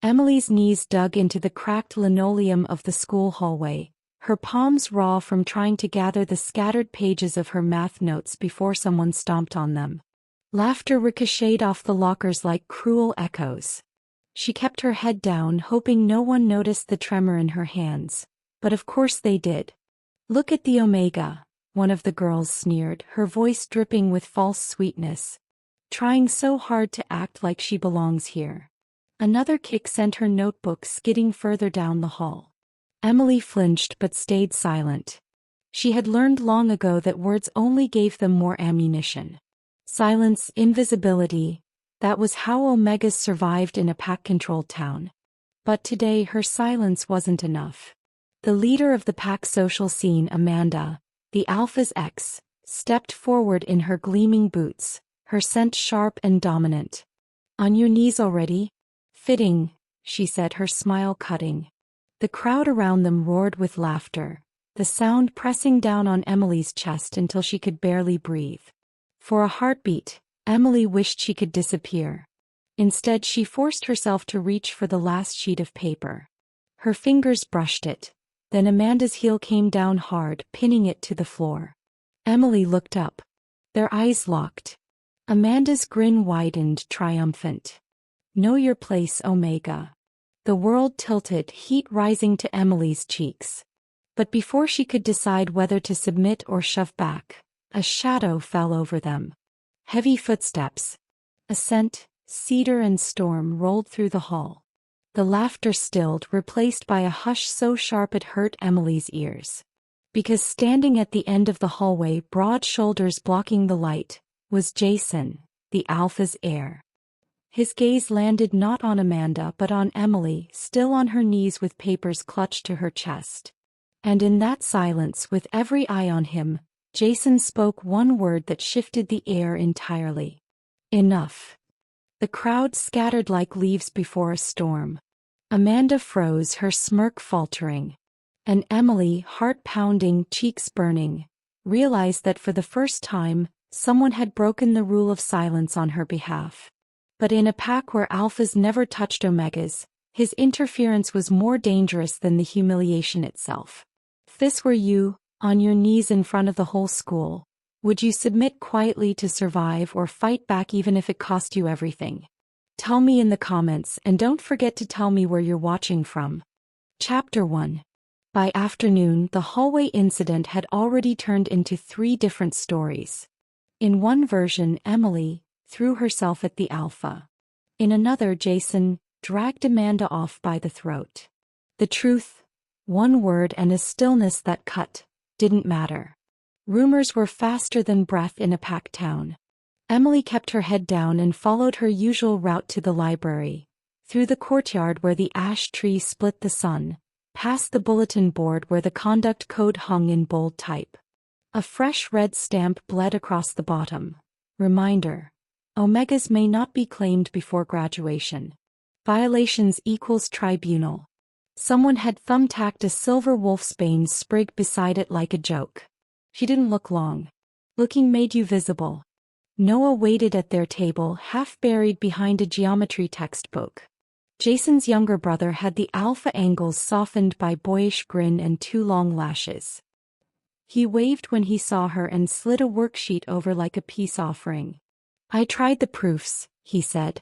Emily's knees dug into the cracked linoleum of the school hallway, her palms raw from trying to gather the scattered pages of her math notes before someone stomped on them. Laughter ricocheted off the lockers like cruel echoes. She kept her head down, hoping no one noticed the tremor in her hands, but of course they did. "Look at the omega," one of the girls sneered, her voice dripping with false sweetness. "Trying so hard to act like she belongs here." Another kick sent her notebook skidding further down the hall. Emily flinched but stayed silent. She had learned long ago that words only gave them more ammunition. Silence, invisibility, that was how Omegas survived in a pack-controlled town. But today her silence wasn't enough. The leader of the pack social scene, Amanda, the Alpha's ex, stepped forward in her gleaming boots, her scent sharp and dominant. "On your knees already?" "Fitting," she said, her smile cutting. The crowd around them roared with laughter, the sound pressing down on Emily's chest until she could barely breathe. For a heartbeat, Emily wished she could disappear. Instead, she forced herself to reach for the last sheet of paper. Her fingers brushed it. Then Amanda's heel came down hard, pinning it to the floor. Emily looked up. Their eyes locked. Amanda's grin widened, triumphant. "Know your place, Omega." The world tilted, heat rising to Emily's cheeks. But before she could decide whether to submit or shove back, a shadow fell over them. Heavy footsteps. A scent, cedar and storm, rolled through the hall. The laughter stilled, replaced by a hush so sharp it hurt Emily's ears. Because standing at the end of the hallway, broad shoulders blocking the light, was Jason, the Alpha's heir. His gaze landed not on Amanda but on Emily, still on her knees with papers clutched to her chest. And in that silence, with every eye on him, Jason spoke one word that shifted the air entirely. "Enough." The crowd scattered like leaves before a storm. Amanda froze, her smirk faltering. And Emily, heart pounding, cheeks burning, realized that for the first time, someone had broken the rule of silence on her behalf. But in a pack where alphas never touched omegas, his interference was more dangerous than the humiliation itself. If this were you, on your knees in front of the whole school, would you submit quietly to survive or fight back even if it cost you everything? Tell me in the comments, and don't forget to tell me where you're watching from. Chapter 1. By afternoon, the hallway incident had already turned into 3 different stories. In one version, Emily threw herself at the Alpha. In another, Jason dragged Amanda off by the throat. The truth, one word and a stillness that cut, didn't matter. Rumors were faster than breath in a packed town. Emily kept her head down and followed her usual route to the library, through the courtyard where the ash tree split the sun, past the bulletin board where the conduct code hung in bold type. A fresh red stamp bled across the bottom. Reminder: Omegas may not be claimed before graduation. Violations equals tribunal. Someone had thumbtacked a silver wolfsbane sprig beside it like a joke. She didn't look long. Looking made you visible. Noah waited at their table, half buried behind a geometry textbook. Jason's younger brother had the alpha angles softened by boyish grin and 2 long lashes. He waved when he saw her and slid a worksheet over like a peace offering. "I tried the proofs," he said.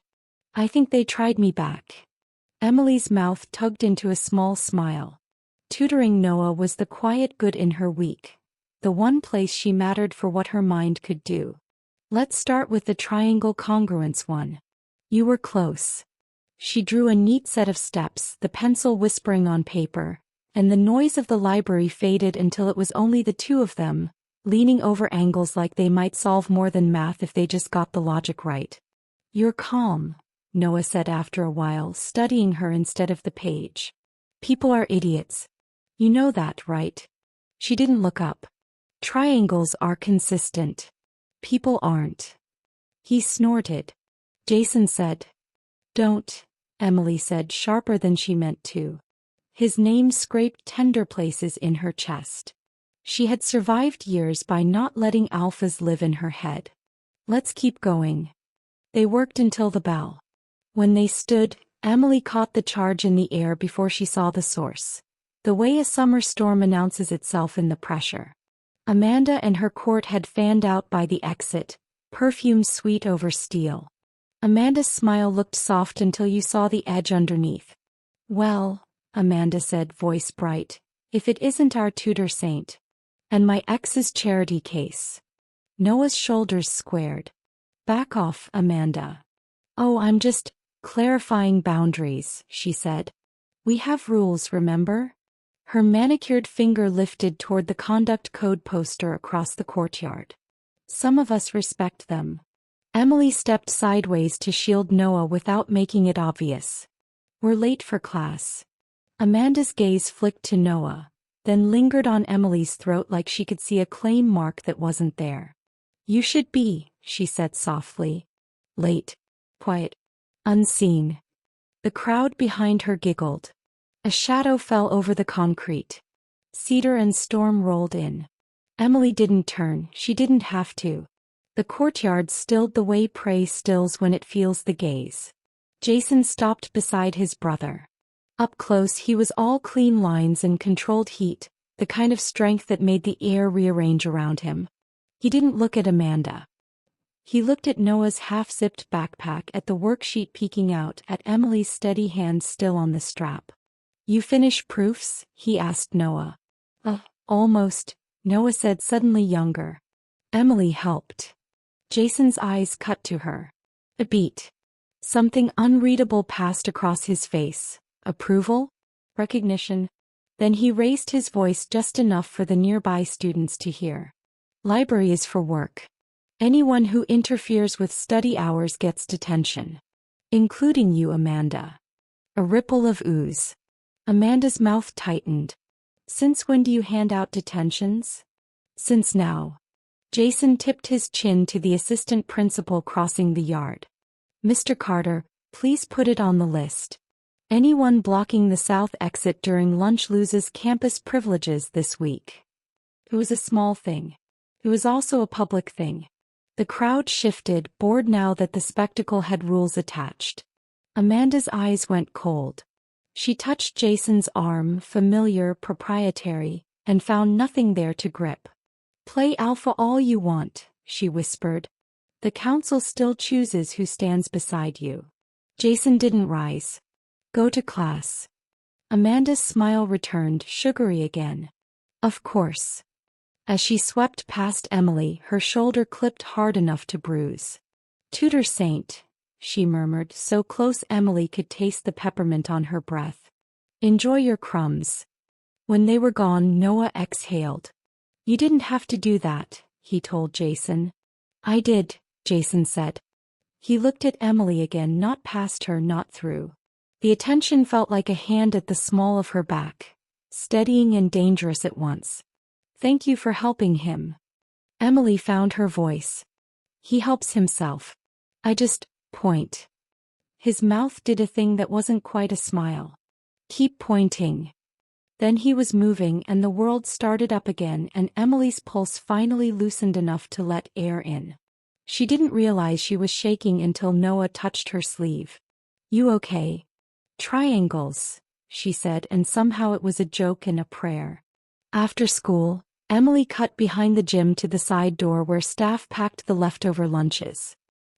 "I think they tried me back." Emily's mouth tugged into a small smile. Tutoring Noah was the quiet good in her week, the one place she mattered for what her mind could do. "Let's start with the triangle congruence one. You were close." She drew a neat set of steps, the pencil whispering on paper, and the noise of the library faded until it was only the 2 of them, leaning over angles like they might solve more than math if they just got the logic right. "You're calm," Noah said after a while, studying her instead of the page. "People are idiots. You know that, right?" She didn't look up. "Triangles are consistent. People aren't." He snorted. Jason said. "Don't," Emily said, sharper than she meant to. His name scraped tender places in her chest. She had survived years by not letting alphas live in her head. "Let's keep going." They worked until the bell. When they stood, Emily caught the charge in the air before she saw the source. The way a summer storm announces itself in the pressure. Amanda and her court had fanned out by the exit, perfume sweet over steel. Amanda's smile looked soft until you saw the edge underneath. Well, Amanda said, voice bright, if it isn't our tutor saint. And my ex's charity case. Noah's shoulders squared. Back off, Amanda. Oh, I'm just clarifying boundaries, she said. We have rules, remember? Her manicured finger lifted toward the conduct code poster across the courtyard. Some of us respect them. Emily stepped sideways to shield Noah without making it obvious. We're late for class. Amanda's gaze flicked to Noah, then lingered on Emily's throat like she could see a claim mark that wasn't there. You should be, she said softly. Late. Quiet. Unseen. The crowd behind her giggled. A shadow fell over the concrete. Cedar and Storm rolled in. Emily didn't turn, she didn't have to. The courtyard stilled the way prey stills when it feels the gaze. Jason stopped beside his brother. Up close he was all clean lines and controlled heat, the kind of strength that made the air rearrange around him. He didn't look at Amanda. He looked at Noah's half-zipped backpack, at the worksheet peeking out, at Emily's steady hand still on the strap. You finish proofs? He asked Noah. Almost, Noah said, suddenly younger. Emily helped. Jason's eyes cut to her. A beat. Something unreadable passed across his face. Approval? Recognition? Then he raised his voice just enough for the nearby students to hear. Library is for work. Anyone who interferes with study hours gets detention. Including you, Amanda. A ripple of ooze. Amanda's mouth tightened. Since when do you hand out detentions? Since now. Jason tipped his chin to the assistant principal crossing the yard. Mr. Carter, please put it on the list. Anyone blocking the south exit during lunch loses campus privileges this week. It was a small thing. It was also a public thing. The crowd shifted, bored now that the spectacle had rules attached. Amanda's eyes went cold. She touched Jason's arm, familiar, proprietary, and found nothing there to grip. Play alpha all you want, she whispered. The council still chooses who stands beside you. Jason didn't rise. Go to class. Amanda's smile returned, sugary again. Of course. As she swept past Emily, her shoulder clipped hard enough to bruise. Tutor saint, she murmured, so close Emily could taste the peppermint on her breath. Enjoy your crumbs. When they were gone, Noah exhaled. You didn't have to do that, he told Jason. I did, Jason said. He looked at Emily again, not past her, not through. The attention felt like a hand at the small of her back, steadying and dangerous at once. Thank you for helping him. Emily found her voice. He helps himself. I just point. His mouth did a thing that wasn't quite a smile. Keep pointing. Then he was moving and the world started up again, and Emily's pulse finally loosened enough to let air in. She didn't realize she was shaking until Noah touched her sleeve. You okay? Triangles, she said, and somehow it was a joke and a prayer. After school, Emily cut behind the gym to the side door where staff packed the leftover lunches.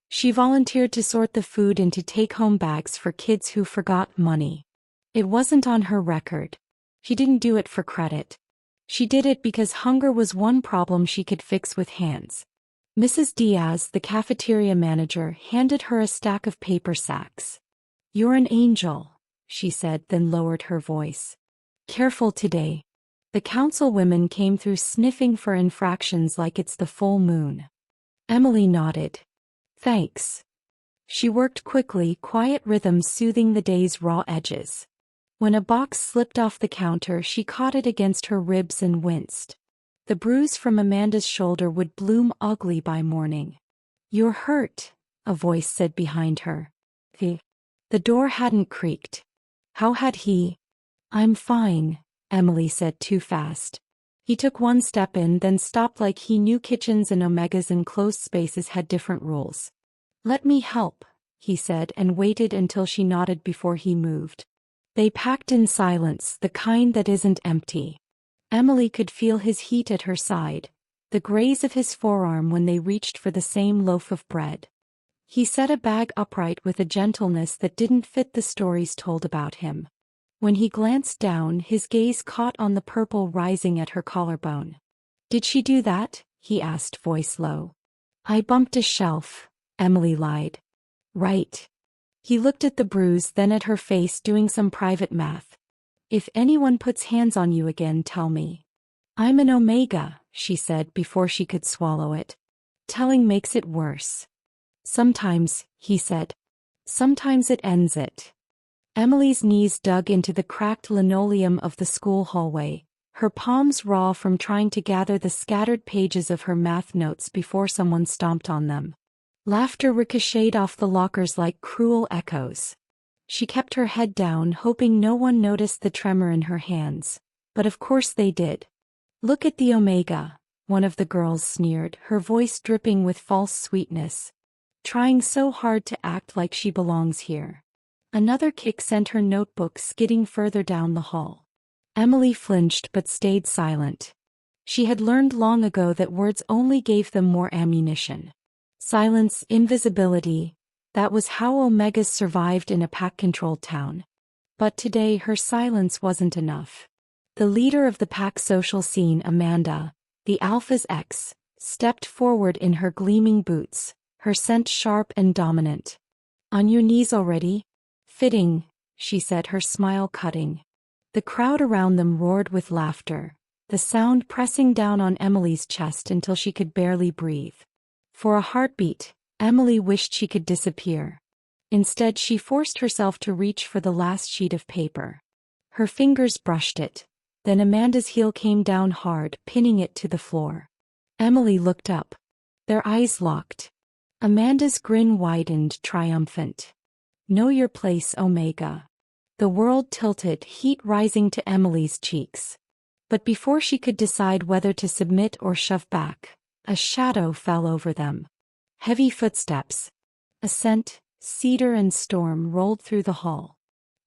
She volunteered to sort the food into take-home bags for kids who forgot money. It wasn't on her record. She didn't do it for credit. She did it because hunger was one problem she could fix with hands. Mrs. Diaz, the cafeteria manager, handed her a stack of paper sacks. You're an angel, she said, then lowered her voice. Careful today. The councilwomen came through sniffing for infractions like it's the full moon. Emily nodded. Thanks. She worked quickly, quiet rhythms soothing the day's raw edges. When a box slipped off the counter, she caught it against her ribs and winced. The bruise from Amanda's shoulder would bloom ugly by morning. You're hurt, a voice said behind her. The door hadn't creaked. How had he? I'm fine, Emily said too fast. He took one step in, then stopped like he knew kitchens and omegas and closed spaces had different rules. Let me help, he said, and waited until she nodded before he moved. They packed in silence, the kind that isn't empty. Emily could feel his heat at her side, the graze of his forearm when they reached for the same loaf of bread. He set a bag upright with a gentleness that didn't fit the stories told about him. When he glanced down, his gaze caught on the purple rising at her collarbone. "Did she do that?" he asked, voice low. "I bumped a shelf," Emily lied. "Right." He looked at the bruise, then at her face, doing some private math. "If anyone puts hands on you again, tell me." "I'm an Omega," she said before she could swallow it. "Telling makes it worse." "Sometimes," he said. "Sometimes it ends it." Emily's knees dug into the cracked linoleum of the school hallway, her palms raw from trying to gather the scattered pages of her math notes before someone stomped on them. Laughter ricocheted off the lockers like cruel echoes. She kept her head down, hoping no one noticed the tremor in her hands, but of course they did. "Look at the Omega," one of the girls sneered, her voice dripping with false sweetness. "Trying so hard to act like she belongs here." Another kick sent her notebook skidding further down the hall. Emily flinched but stayed silent. She had learned long ago that words only gave them more ammunition. Silence, invisibility, that was how Omegas survived in a pack-controlled town. But today her silence wasn't enough. The leader of the pack social scene, Amanda, the Alpha's ex, stepped forward in her gleaming boots, her scent sharp and dominant. "On your knees already?" "Fitting," she said, her smile cutting. The crowd around them roared with laughter, the sound pressing down on Emily's chest until she could barely breathe. For a heartbeat, Emily wished she could disappear. Instead, she forced herself to reach for the last sheet of paper. Her fingers brushed it. Then Amanda's heel came down hard, pinning it to the floor. Emily looked up. Their eyes locked. Amanda's grin widened, triumphant. "Know your place, Omega." The world tilted, heat rising to Emily's cheeks. But before she could decide whether to submit or shove back, a shadow fell over them. Heavy footsteps. A scent, cedar and storm, rolled through the hall.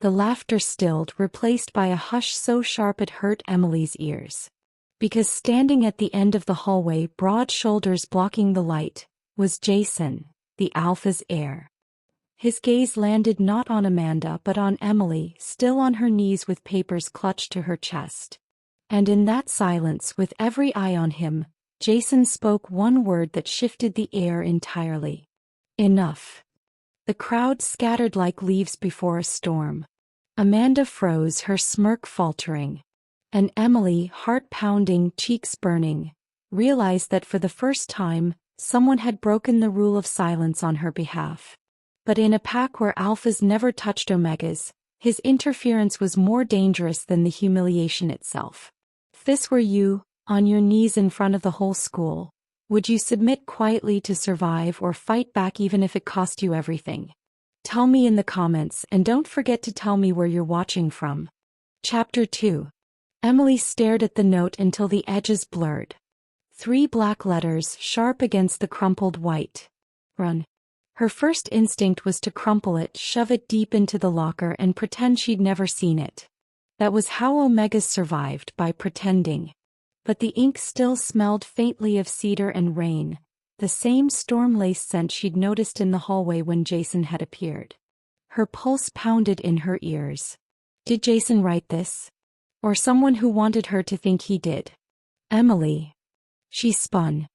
The laughter stilled, replaced by a hush so sharp it hurt Emily's ears. Because standing at the end of the hallway, broad shoulders blocking the light, was Jason, the Alpha's heir. His gaze landed not on Amanda but on Emily, still on her knees with papers clutched to her chest. And in that silence, with every eye on him, Jason spoke one word that shifted the air entirely. "Enough." The crowd scattered like leaves before a storm. Amanda froze, her smirk faltering. And Emily, heart pounding, cheeks burning, realized that for the first time, someone had broken the rule of silence on her behalf. But in a pack where alphas never touched omegas, his interference was more dangerous than the humiliation itself. If this were you, on your knees in front of the whole school, would you submit quietly to survive or fight back even if it cost you everything? Tell me in the comments, and don't forget to tell me where you're watching from. Chapter 2. Emily stared at the note until the edges blurred. 3 black letters, sharp against the crumpled white. "Run." Her first instinct was to crumple it, shove it deep into the locker, and pretend she'd never seen it. That was how Omegas survived, by pretending. But the ink still smelled faintly of cedar and rain, the same storm-laced scent she'd noticed in the hallway when Jason had appeared. Her pulse pounded in her ears. Did Jason write this? Or someone who wanted her to think he did? Emily. She spun.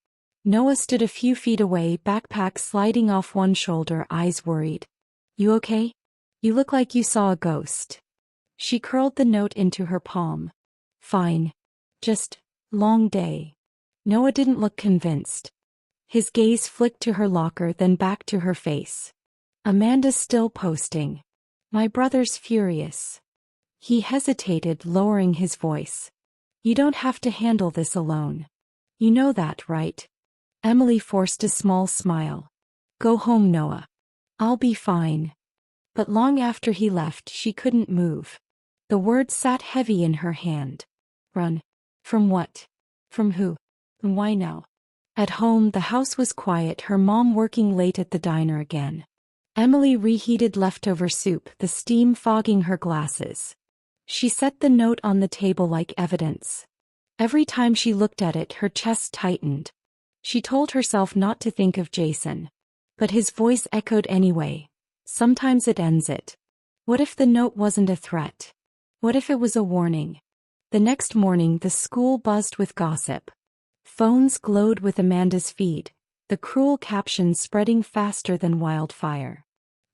Noah stood a few feet away, backpack sliding off one shoulder, eyes worried. "You okay? You look like you saw a ghost." She curled the note into her palm. "Fine. Just, long day." Noah didn't look convinced. His gaze flicked to her locker, then back to her face. "Amanda's still posting. My brother's furious." He hesitated, lowering his voice. "You don't have to handle this alone. You know that, right?" Emily forced a small smile. "Go home, Noah. I'll be fine." But long after he left, she couldn't move. The words sat heavy in her hand. Run. From what? From who? And why now? At home, the house was quiet, her mom working late at the diner again. Emily reheated leftover soup, the steam fogging her glasses. She set the note on the table like evidence. Every time she looked at it, her chest tightened. She told herself not to think of Jason. But his voice echoed anyway. Sometimes it ends it. What if the note wasn't a threat? What if it was a warning? The next morning, the school buzzed with gossip. Phones glowed with Amanda's feed, the cruel captions spreading faster than wildfire.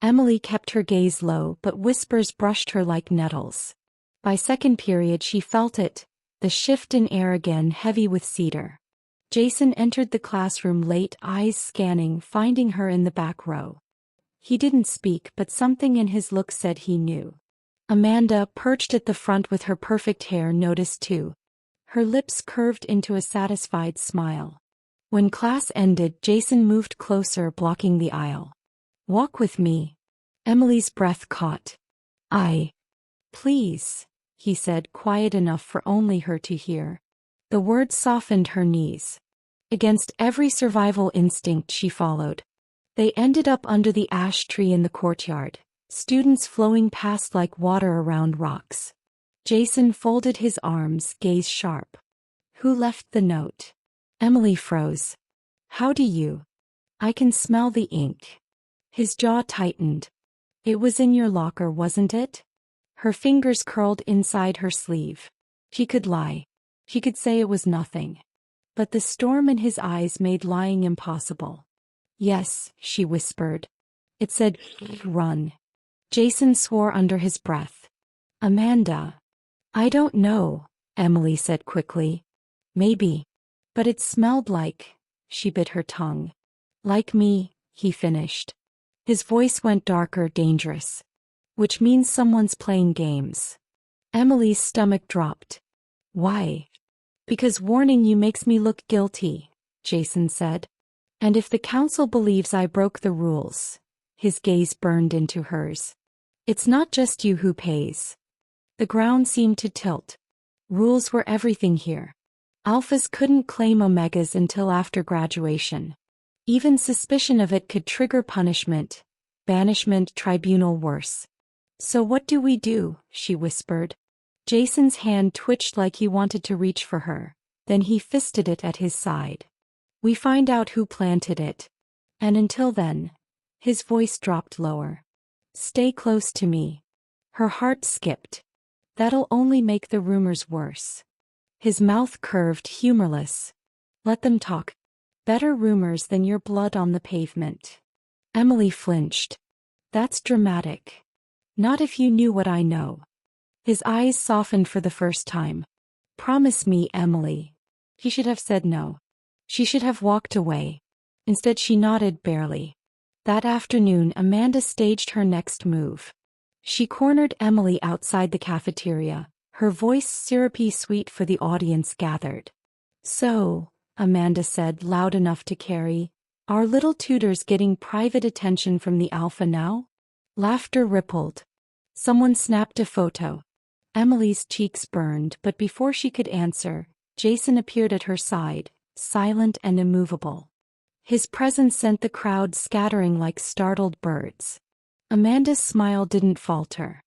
Emily kept her gaze low, but whispers brushed her like nettles. By second period she felt it, the shift in air again heavy with cedar. Jason entered the classroom late, eyes scanning, finding her in the back row. He didn't speak, but something in his look said he knew. Amanda, perched at the front with her perfect hair, noticed too. Her lips curved into a satisfied smile. When class ended, Jason moved closer, blocking the aisle. "Walk with me." Emily's breath caught. Please," he said, quiet enough for only her to hear. The words softened her knees. Against every survival instinct she followed. They ended up under the ash tree in the courtyard, students flowing past like water around rocks. Jason folded his arms, gaze sharp. "Who left the note?" Emily froze. "How do you?" "I can smell the ink." His jaw tightened. "It was in your locker, wasn't it?" Her fingers curled inside her sleeve. She could lie. She could say it was nothing. But the storm in his eyes made lying impossible. "Yes," she whispered. It said, "Run." Jason swore under his breath. "Amanda." "I don't know," Emily said quickly. "Maybe. But it smelled like..." She bit her tongue. "Like me," he finished. His voice went darker, dangerous. "Which means someone's playing games." Emily's stomach dropped. "Why?" "Because warning you makes me look guilty," Jason said. "And if the council believes I broke the rules..." His gaze burned into hers. "It's not just you who pays." The ground seemed to tilt. Rules were everything here. Alphas couldn't claim Omegas until after graduation. Even suspicion of it could trigger punishment, banishment, tribunal, worse. "So what do we do?" she whispered. Jason's hand twitched like he wanted to reach for her, then he fisted it at his side. "We find out who planted it. And until then..." His voice dropped lower. "Stay close to me." Her heart skipped. "That'll only make the rumors worse." His mouth curved, humorless. "Let them talk. Better rumors than your blood on the pavement." Emily flinched. "That's dramatic." "Not if you knew what I know." His eyes softened for the first time. "Promise me, Emily." He should have said no. She should have walked away. Instead she nodded barely. That afternoon Amanda staged her next move. She cornered Emily outside the cafeteria, her voice syrupy sweet for the audience gathered. "So," Amanda said, loud enough to carry, "our little tutor's getting private attention from the alpha now?" Laughter rippled. Someone snapped a photo. Emily's cheeks burned, but before she could answer, Jason appeared at her side, silent and immovable. His presence sent the crowd scattering like startled birds. Amanda's smile didn't falter.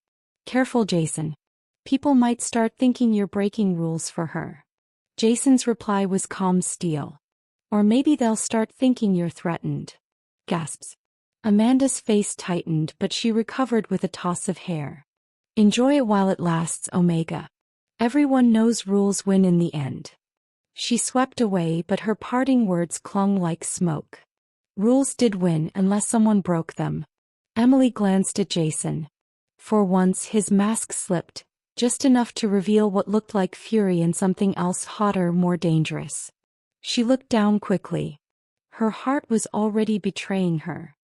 "Careful, Jason. People might start thinking you're breaking rules for her." Jason's reply was calm steel. "Or maybe they'll start thinking you're threatened." Gasps. Amanda's face tightened, but she recovered with a toss of hair. "Enjoy it while it lasts, Omega. Everyone knows rules win in the end." She swept away, but her parting words clung like smoke. Rules did win unless someone broke them. Emily glanced at Jason. For once his mask slipped, just enough to reveal what looked like fury and something else hotter, more dangerous. She looked down quickly. Her heart was already betraying her.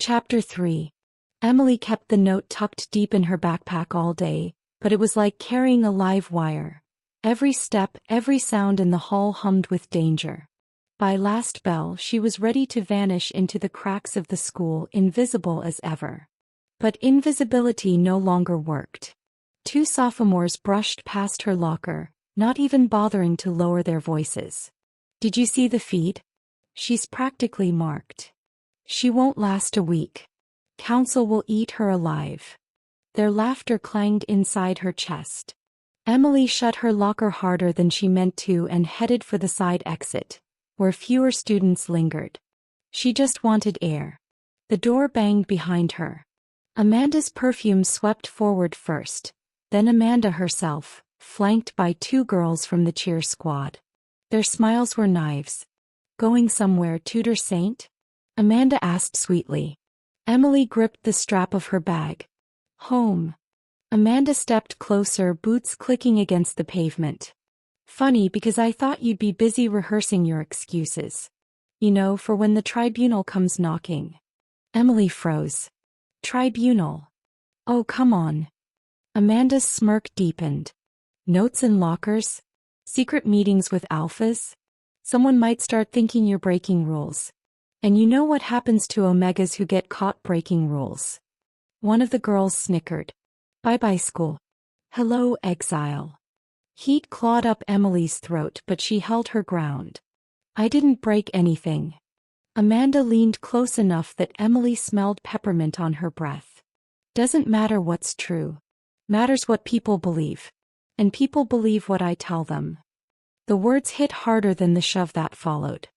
Chapter 3. Emily kept the note tucked deep in her backpack all day, but it was like carrying a live wire. Every step, every sound in the hall hummed with danger. By last bell she was ready to vanish into the cracks of the school, invisible as ever. But invisibility no longer worked. 2 sophomores brushed past her locker, not even bothering to lower their voices. "Did you see the feed? She's practically marked. She won't last a week." Council will eat her alive. Their laughter clanged inside her chest. Emily shut her locker harder than she meant to and headed for the side exit, where fewer students lingered. She just wanted air. The door banged behind her. Amanda's perfume swept forward first, then Amanda herself, flanked by two girls from the cheer squad. Their smiles were knives. "Going somewhere, tutor saint?" Amanda asked sweetly. Emily gripped the strap of her bag. "Home." Amanda stepped closer, boots clicking against the pavement. "Funny because I thought you'd be busy rehearsing your excuses. You know, for when the tribunal comes knocking." Emily froze. "Tribunal? Oh, come on." Amanda's smirk deepened. "Notes in lockers? Secret meetings with alphas? Someone might start thinking you're breaking rules. And you know what happens to omegas who get caught breaking rules." One of the girls snickered. "Bye-bye school. Hello, exile." Heat clawed up Emily's throat, but she held her ground. "I didn't break anything." Amanda leaned close enough that Emily smelled peppermint on her breath. "Doesn't matter what's true. Matters what people believe. And people believe what I tell them." The words hit harder than the shove that followed.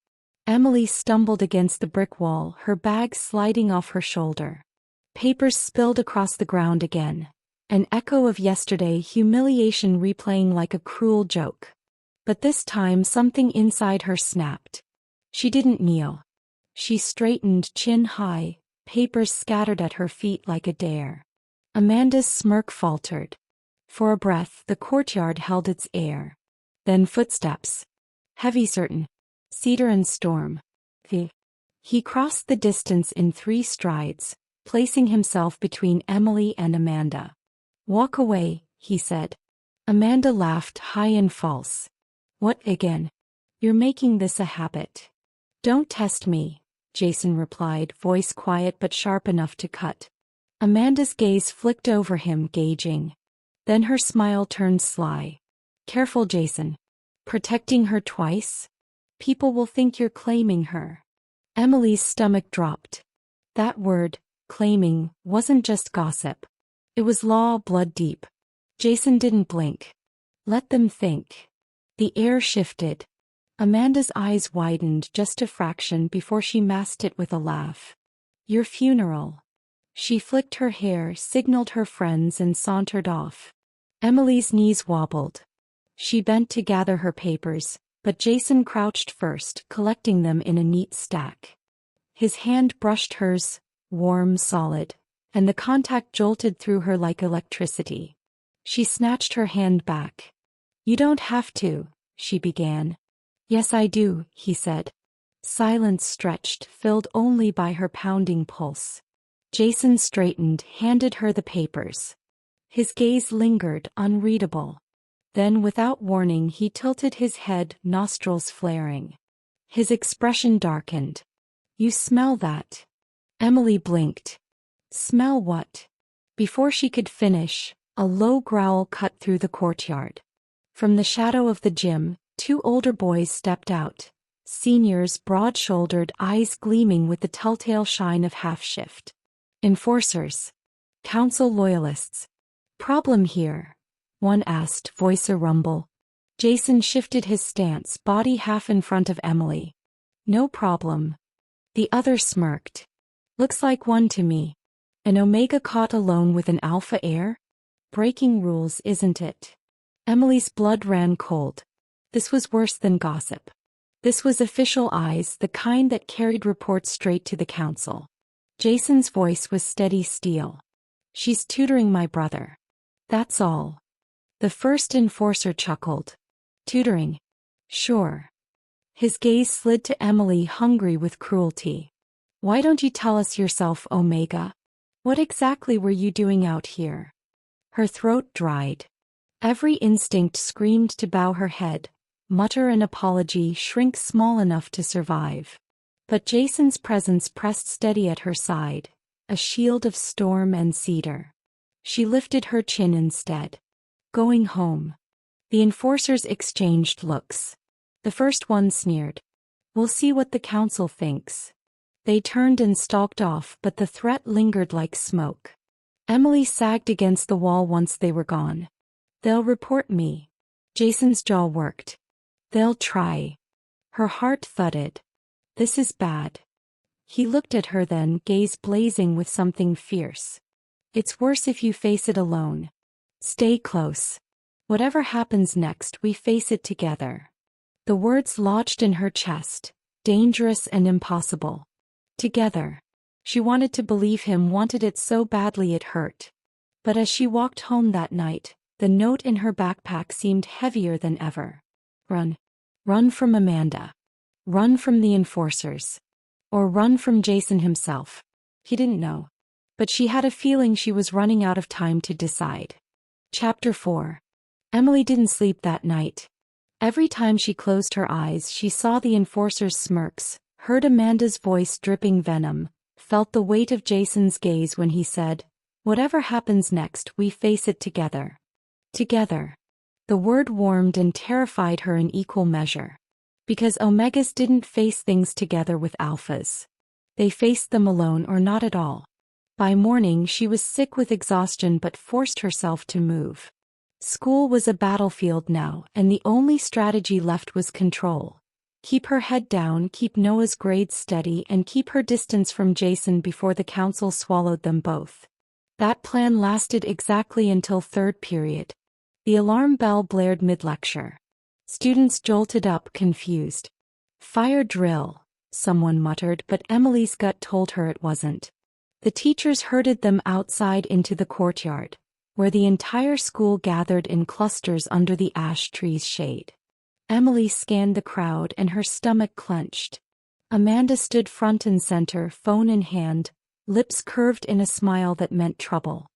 Emily stumbled against the brick wall, her bag sliding off her shoulder. Papers spilled across the ground again. An echo of yesterday, humiliation replaying like a cruel joke. But this time something inside her snapped. She didn't kneel. She straightened, chin high, papers scattered at her feet like a dare. Amanda's smirk faltered. For a breath, the courtyard held its air. Then footsteps. Heavy, certain. Cedar and storm. He crossed the distance in 3 strides, placing himself between Emily and Amanda. "Walk away," he said. Amanda laughed, high and false. "What again? You're making this a habit." "Don't test me," Jason replied, voice quiet but sharp enough to cut. Amanda's gaze flicked over him, gauging. Then her smile turned sly. "Careful, Jason. Protecting her twice? People will think you're claiming her." Emily's stomach dropped. That word, claiming, wasn't just gossip. It was law, blood deep. Jason didn't blink. Let them think. The air shifted. Amanda's eyes widened just a fraction before she masked it with a laugh. "Your funeral." She flicked her hair, signaled her friends, and sauntered off. Emily's knees wobbled. She bent to gather her papers, but Jason crouched first, collecting them in a neat stack. His hand brushed hers, warm, solid, and the contact jolted through her like electricity. She snatched her hand back. "You don't have to," she began. "Yes, I do," he said. Silence stretched, filled only by her pounding pulse. Jason straightened, handed her the papers. His gaze lingered, unreadable. Then, without warning, he tilted his head, nostrils flaring. His expression darkened. "You smell that?" Emily blinked. "Smell what?" Before she could finish, a low growl cut through the courtyard. From the shadow of the gym, 2 older boys stepped out. Seniors, broad-shouldered, eyes gleaming with the telltale shine of half-shift. "Enforcers. Council loyalists." "Problem here?" one asked, voice a rumble. Jason shifted his stance, body half in front of Emily. "No problem." The other smirked. "Looks like one to me. An Omega caught alone with an Alpha heir? Breaking rules, isn't it?" Emily's blood ran cold. This was worse than gossip. This was official eyes, the kind that carried reports straight to the council. Jason's voice was steady steel. "She's tutoring my brother. That's all." The first enforcer chuckled. "Tutoring? Sure." His gaze slid to Emily, hungry with cruelty. "Why don't you tell us yourself, Omega? What exactly were you doing out here?" Her throat dried. Every instinct screamed to bow her head, mutter an apology, shrink small enough to survive. But Jason's presence pressed steady at her side, a shield of storm and cedar. She lifted her chin instead. "Going home." The enforcers exchanged looks. The first one sneered. "We'll see what the council thinks." They turned and stalked off, but the threat lingered like smoke. Emily sagged against the wall once they were gone. They'll report me. Jason's jaw worked. They'll try. Her heart thudded. This is bad. He looked at her then, gaze blazing with something fierce. It's worse if you face it alone. Stay close. Whatever happens next, we face it together. The words lodged in her chest, dangerous and impossible. Together. She wanted to believe him, wanted it so badly it hurt. But as she walked home that night, the note in her backpack seemed heavier than ever. Run. Run from Amanda. Run from the enforcers. Or run from Jason himself. He didn't know. But she had a feeling she was running out of time to decide. Chapter 4. Emily didn't sleep that night. Every time she closed her eyes, she saw the enforcers' smirks, heard Amanda's voice dripping venom, felt the weight of Jason's gaze when he said, "Whatever happens next, we face it together." Together. The word warmed and terrified her in equal measure. Because Omegas didn't face things together with Alphas. They faced them alone or not at all. By morning she was sick with exhaustion but forced herself to move. School was a battlefield now, and the only strategy left was control. Keep her head down, keep Noah's grades steady, and keep her distance from Jason before the council swallowed them both. That plan lasted exactly until third period. The alarm bell blared mid-lecture. Students jolted up, confused. "Fire drill," someone muttered, but Emily's gut told her it wasn't. The teachers herded them outside into the courtyard, where the entire school gathered in clusters under the ash tree's shade. Emily scanned the crowd and her stomach clenched. Amanda stood front and center, phone in hand, lips curved in a smile that meant trouble.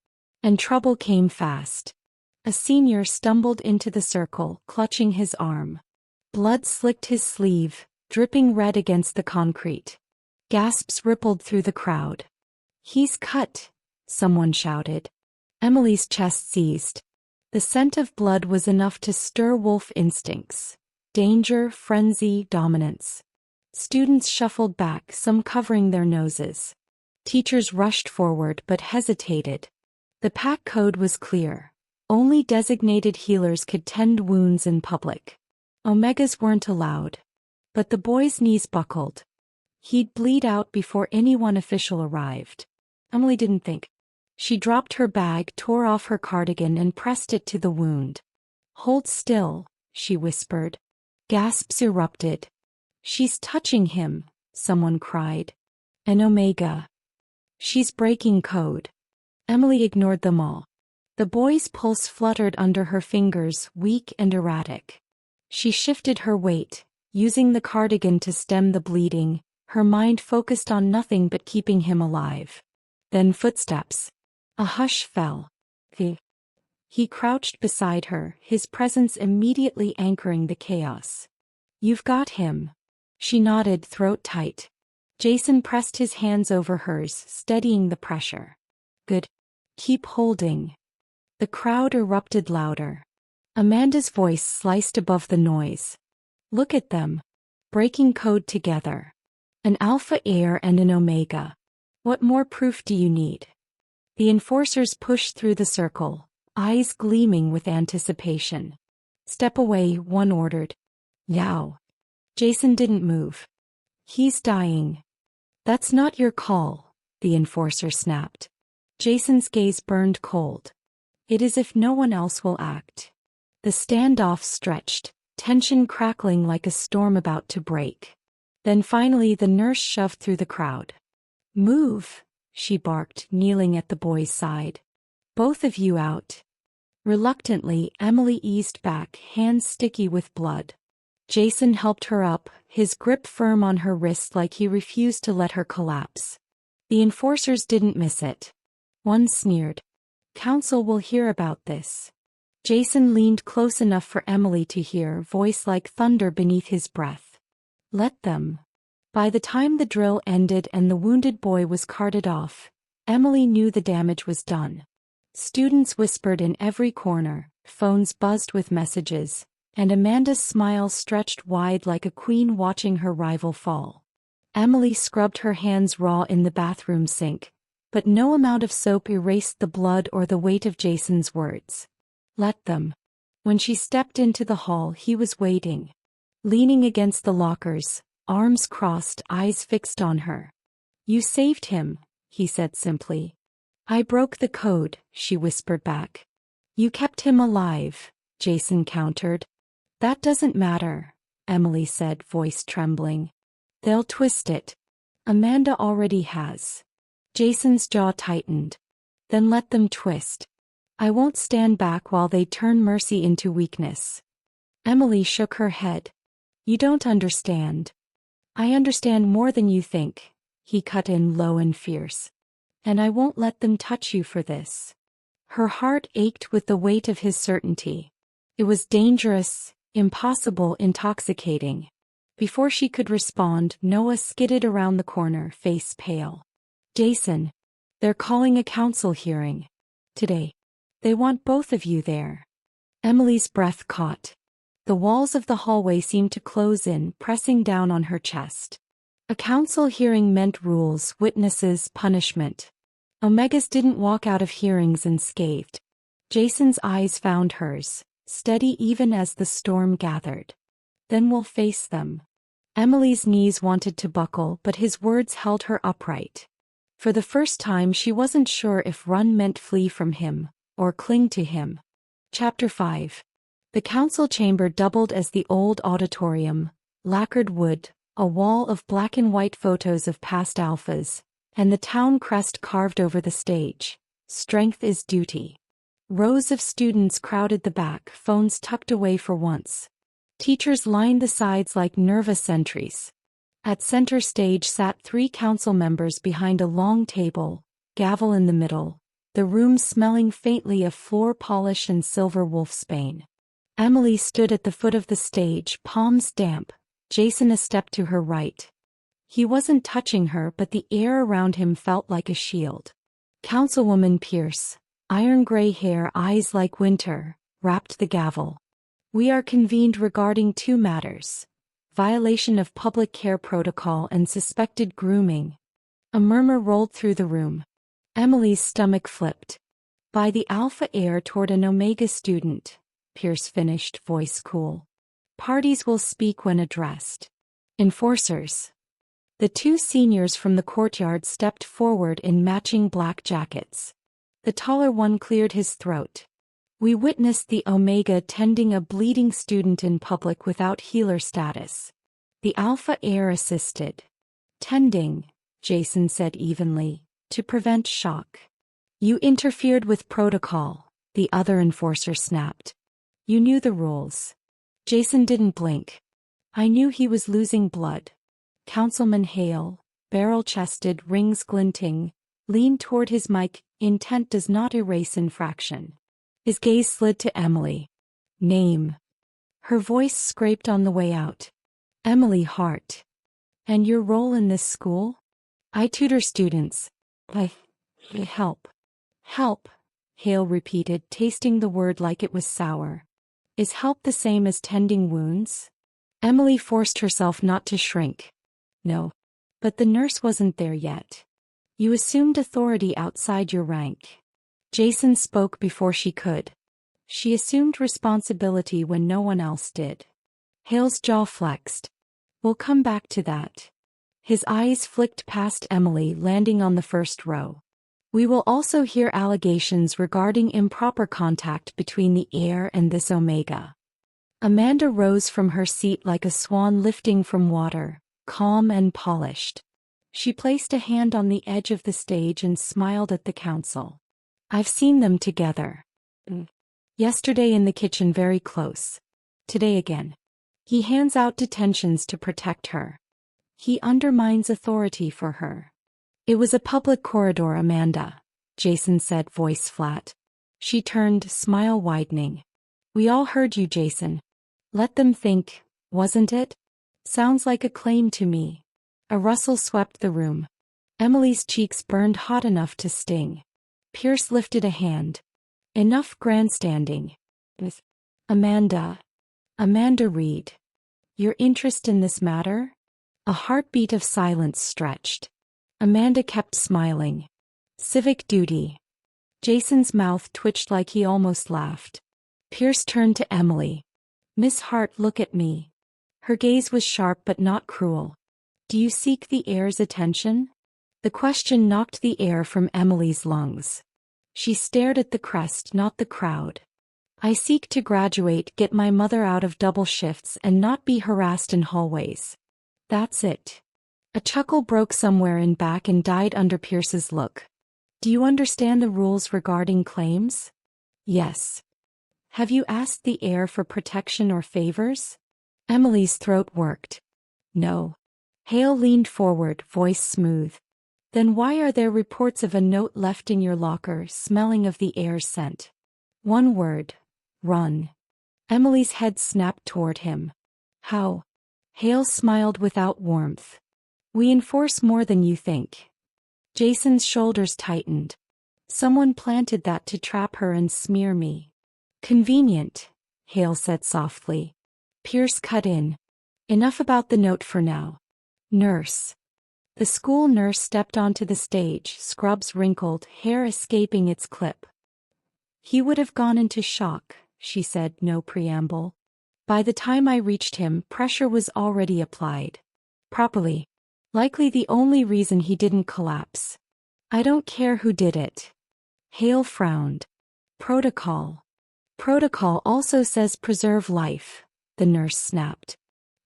And trouble came fast. A senior stumbled into the circle, clutching his arm. Blood slicked his sleeve, dripping red against the concrete. Gasps rippled through the crowd. "He's cut," someone shouted. Emily's chest seized. The scent of blood was enough to stir wolf instincts. Danger, frenzy, dominance. Students shuffled back, some covering their noses. Teachers rushed forward but hesitated. The pack code was clear. Only designated healers could tend wounds in public. Omegas weren't allowed. But the boy's knees buckled. He'd bleed out before anyone official arrived. Emily didn't think. She dropped her bag, tore off her cardigan and pressed it to the wound. "Hold still," she whispered. Gasps erupted. "She's touching him," someone cried. "An Omega. She's breaking code." Emily ignored them all. The boy's pulse fluttered under her fingers, weak and erratic. She shifted her weight, using the cardigan to stem the bleeding, her mind focused on nothing but keeping him alive. Then footsteps. A hush fell. He crouched beside her, his presence immediately anchoring the chaos. "You've got him." She nodded, throat tight. Jason pressed his hands over hers, steadying the pressure. "Good. Keep holding." The crowd erupted louder. Amanda's voice sliced above the noise. "Look at them. Breaking code together. An Alpha heir and an Omega. What more proof do you need?" The enforcers pushed through the circle, eyes gleaming with anticipation. "Step away," one ordered. "Yow." Jason didn't move. "He's dying." "That's not your call," the enforcer snapped. Jason's gaze burned cold. "It is if no one else will act." The standoff stretched, tension crackling like a storm about to break. Then finally the nurse shoved through the crowd. "Move," she barked, kneeling at the boy's side. "Both of you out." Reluctantly, Emily eased back, hands sticky with blood. Jason helped her up, his grip firm on her wrist like he refused to let her collapse. The enforcers didn't miss it. One sneered. "Council will hear about this." Jason leaned close enough for Emily to hear, voice like thunder beneath his breath. "Let them." By the time the drill ended and the wounded boy was carted off, Emily knew the damage was done. Students whispered in every corner, phones buzzed with messages, and Amanda's smile stretched wide like a queen watching her rival fall. Emily scrubbed her hands raw in the bathroom sink, but no amount of soap erased the blood or the weight of Jason's words. Let them. When she stepped into the hall, he was waiting. Leaning against the lockers, arms crossed, eyes fixed on her. You saved him, he said simply. I broke the code, she whispered back. You kept him alive, Jason countered. That doesn't matter, Emily said, voice trembling. They'll twist it. Amanda already has. Jason's jaw tightened. Then let them twist. I won't stand back while they turn mercy into weakness. Emily shook her head. You don't understand. I understand more than you think, he cut in low and fierce. And I won't let them touch you for this. Her heart ached with the weight of his certainty. It was dangerous, impossible, intoxicating. Before she could respond, Noah skidded around the corner, face pale. Jason, they're calling a council hearing. Today. They want both of you there. Emily's breath caught. The walls of the hallway seemed to close in, pressing down on her chest. A council hearing meant rules, witnesses, punishment. Omegas didn't walk out of hearings unscathed. Jason's eyes found hers, steady even as the storm gathered. Then we'll face them. Emily's knees wanted to buckle, but his words held her upright. For the first time she wasn't sure if run meant flee from him, or cling to him. Chapter 5. The council chamber doubled as the old auditorium, lacquered wood, a wall of black and white photos of past alphas, and the town crest carved over the stage. Strength is duty. Rows of students crowded the back, phones tucked away for once. Teachers lined the sides like nervous sentries. At center stage sat 3 council members behind a long table, gavel in the middle, the room smelling faintly of floor polish and silver wolfsbane. Emily stood at the foot of the stage, palms damp, Jason a step to her right. He wasn't touching her, but the air around him felt like a shield. Councilwoman Pierce, iron-gray hair, eyes like winter, rapped the gavel. We are convened regarding 2 matters. Violation of public care protocol and suspected grooming. A murmur rolled through the room. Emily's stomach flipped. By the Alpha heir toward an Omega student, Pierce finished, voice cool. Parties will speak when addressed. Enforcers. The 2 seniors from the courtyard stepped forward in matching black jackets. The taller one cleared his throat. We witnessed the Omega tending a bleeding student in public without healer status. The Alpha heir assisted. Tending, Jason said evenly, to prevent shock. You interfered with protocol, the other enforcer snapped. You knew the rules. Jason didn't blink. I knew he was losing blood. Councilman Hale, barrel-chested, rings glinting, leaned toward his mic. Intent does not erase infraction. His gaze slid to Emily. Name. Her voice scraped on the way out. Emily Hart. And your role in this school? I tutor students. I help. Help, Hale repeated, tasting the word like it was sour. Is help the same as tending wounds? Emily forced herself not to shrink. No. But the nurse wasn't there yet. You assumed authority outside your rank. Jason spoke before she could. She assumed responsibility when no one else did. Hale's jaw flexed. We'll come back to that. His eyes flicked past Emily, landing on the first row. We will also hear allegations regarding improper contact between the heir and this Omega. Amanda rose from her seat like a swan lifting from water, calm and polished. She placed a hand on the edge of the stage and smiled at the council. I've seen them together. Yesterday in the kitchen, very close. Today again. He hands out detentions to protect her. He undermines authority for her. It was a public corridor, Amanda, Jason said, voice flat. She turned, smile widening. We all heard you, Jason. Let them think, wasn't it? Sounds like a claim to me. A rustle swept the room. Emily's cheeks burned hot enough to sting. Pierce lifted a hand. Enough grandstanding. Amanda Reed. Your interest in this matter? A heartbeat of silence stretched. Amanda kept smiling. Civic duty. Jason's mouth twitched like he almost laughed. Pierce turned to Emily. Miss Hart, look at me. Her gaze was sharp but not cruel. Do you seek the heir's attention? The question knocked the air from Emily's lungs. She stared at the crest, not the crowd. I seek to graduate, get my mother out of double shifts, and not be harassed in hallways. That's it. A chuckle broke somewhere in back and died under Pierce's look. Do you understand the rules regarding claims? Yes. Have you asked the heir for protection or favors? Emily's throat worked. No. Hale leaned forward, voice smooth. Then why are there reports of a note left in your locker smelling of the heir's scent? One word. Run. Emily's head snapped toward him. How? Hale smiled without warmth. We enforce more than you think. Jason's shoulders tightened. Someone planted that to trap her and smear me. Convenient, Hale said softly. Pierce cut in. Enough about the note for now. Nurse. The school nurse stepped onto the stage, scrubs wrinkled, hair escaping its clip. He would have gone into shock, she said, no preamble. By the time I reached him, pressure was already applied. Properly. Likely the only reason he didn't collapse. I don't care who did it. Hale frowned. Protocol. Protocol also says preserve life, the nurse snapped.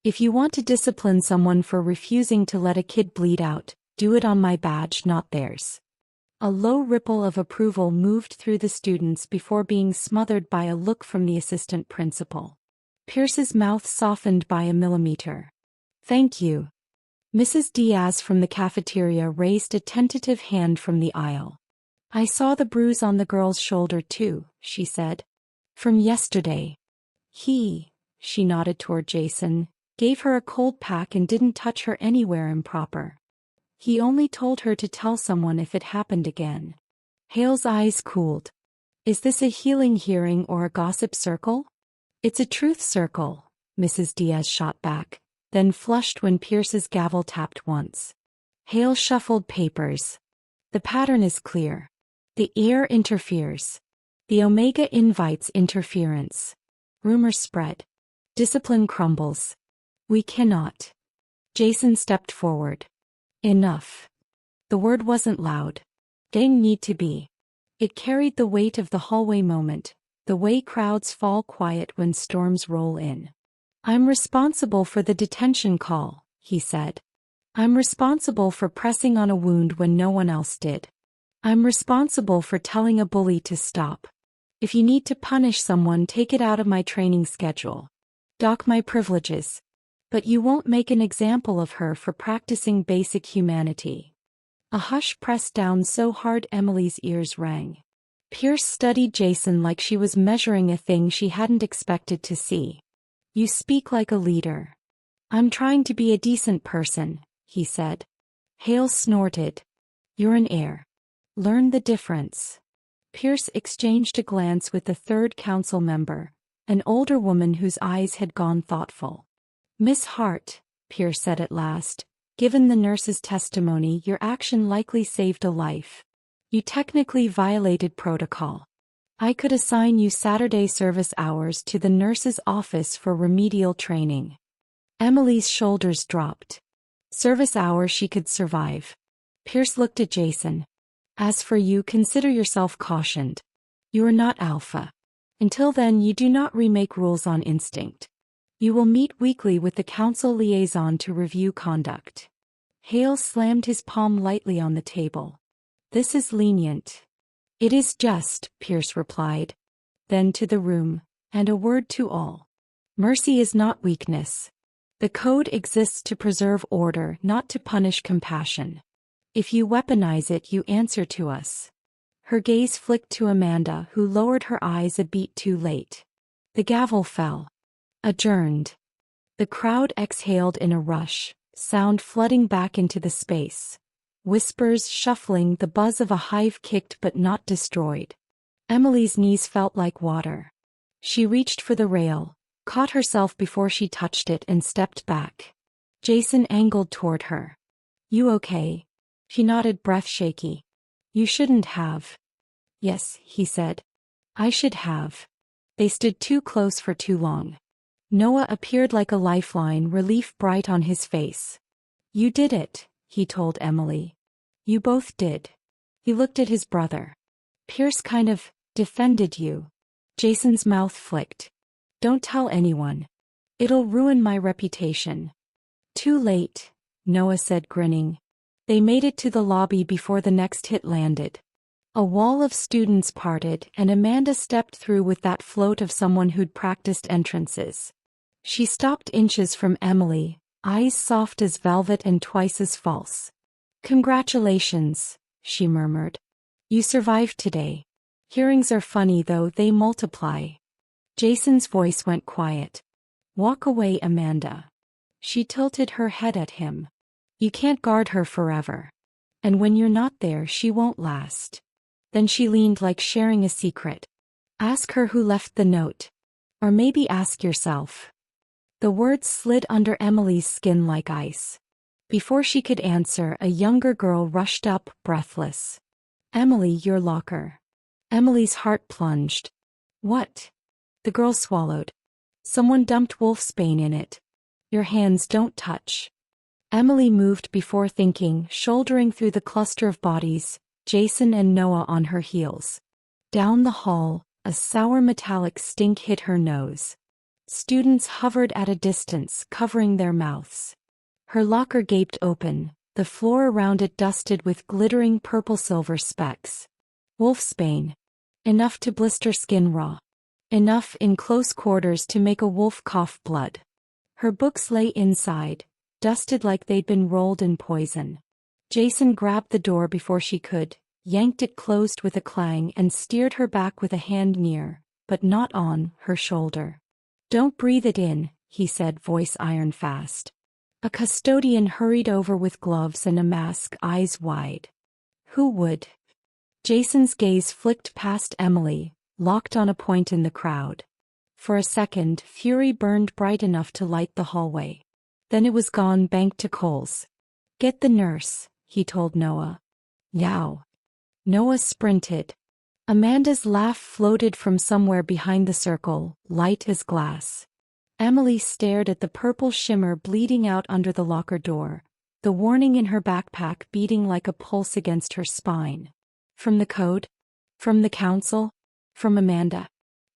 If you want to discipline someone for refusing to let a kid bleed out, do it on my badge, not theirs. A low ripple of approval moved through the students before being smothered by a look from the assistant principal. Pierce's mouth softened by a millimeter. Thank you. Mrs. Diaz from the cafeteria raised a tentative hand from the aisle. I saw the bruise on the girl's shoulder too, she said. From yesterday. She nodded toward Jason, gave her a cold pack and didn't touch her anywhere improper. He only told her to tell someone if it happened again. Hale's eyes cooled. Is this a healing hearing or a gossip circle? It's a truth circle, Mrs. Diaz shot back, then flushed when Pierce's gavel tapped once. Hale shuffled papers. The pattern is clear. The heir interferes. The Omega invites interference. Rumors spread. Discipline crumbles. We cannot. Jason stepped forward. Enough. The word wasn't loud. Didn't need to be. It carried the weight of the hallway moment, the way crowds fall quiet when storms roll in. I'm responsible for the detention call, he said. I'm responsible for pressing on a wound when no one else did. I'm responsible for telling a bully to stop. If you need to punish someone, take it out of my training schedule. Dock my privileges. But you won't make an example of her for practicing basic humanity. A hush pressed down so hard Emily's ears rang. Pierce studied Jason like she was measuring a thing she hadn't expected to see. You speak like a leader. I'm trying to be a decent person, he said. Hale snorted. You're an heir. Learn the difference. Pierce exchanged a glance with the third council member, an older woman whose eyes had gone thoughtful. Miss Hart, Pierce said at last, given the nurse's testimony, your action likely saved a life. You technically violated protocol. I could assign you Saturday service hours to the nurse's office for remedial training. Emily's shoulders dropped. Service hours she could survive. Pierce looked at Jason. As for you, consider yourself cautioned. You are not alpha. Until then, you do not remake rules on instinct. You will meet weekly with the council liaison to review conduct. Hale slammed his palm lightly on the table. This is lenient. It is just, Pierce replied. Then to the room, and a word to all. Mercy is not weakness. The code exists to preserve order, not to punish compassion. If you weaponize it, you answer to us. Her gaze flicked to Amanda, who lowered her eyes a beat too late. The gavel fell. Adjourned. The crowd exhaled in a rush, sound flooding back into the space. Whispers, shuffling, the buzz of a hive kicked but not destroyed. Emily's knees felt like water. She reached for the rail, caught herself before she touched it and stepped back. Jason angled toward her. You okay? She nodded, breath shaky. You shouldn't have. Yes, he said. I should have. They stood too close for too long. Noah appeared like a lifeline, relief bright on his face. You did it, he told Emily. You both did. He looked at his brother. Pierce kind of defended you. Jason's mouth flicked. Don't tell anyone. It'll ruin my reputation. Too late, Noah said, grinning. They made it to the lobby before the next hit landed. A wall of students parted and Amanda stepped through with that float of someone who'd practiced entrances. She stopped inches from Emily, eyes soft as velvet and twice as false. Congratulations, she murmured. You survived today. Hearings are funny though, they multiply. Jason's voice went quiet. Walk away, Amanda. She tilted her head at him. You can't guard her forever. And when you're not there, she won't last. Then she leaned like sharing a secret. Ask her who left the note. Or maybe ask yourself. The words slid under Emily's skin like ice. Before she could answer, a younger girl rushed up, breathless. Emily, your locker. Emily's heart plunged. What? The girl swallowed. Someone dumped wolfsbane in it. Your hands don't touch. Emily moved before thinking, shouldering through the cluster of bodies, Jason and Noah on her heels. Down the hall, a sour metallic stink hit her nose. Students hovered at a distance, covering their mouths. Her locker gaped open, the floor around it dusted with glittering purple-silver specks. Wolfsbane. Enough to blister skin raw. Enough in close quarters to make a wolf cough blood. Her books lay inside, dusted like they'd been rolled in poison. Jason grabbed the door before she could, yanked it closed with a clang and steered her back with a hand near, but not on, her shoulder. Don't breathe it in, he said, voice iron fast. A custodian hurried over with gloves and a mask, eyes wide. Who would? Jason's gaze flicked past Emily, locked on a point in the crowd. For a second, fury burned bright enough to light the hallway. Then it was gone, banked to coals. Get the nurse, he told Noah. Yow. Noah sprinted. Amanda's laugh floated from somewhere behind the circle, light as glass. Emily stared at the purple shimmer bleeding out under the locker door, the warning in her backpack beating like a pulse against her spine. From the code? From the council? From Amanda?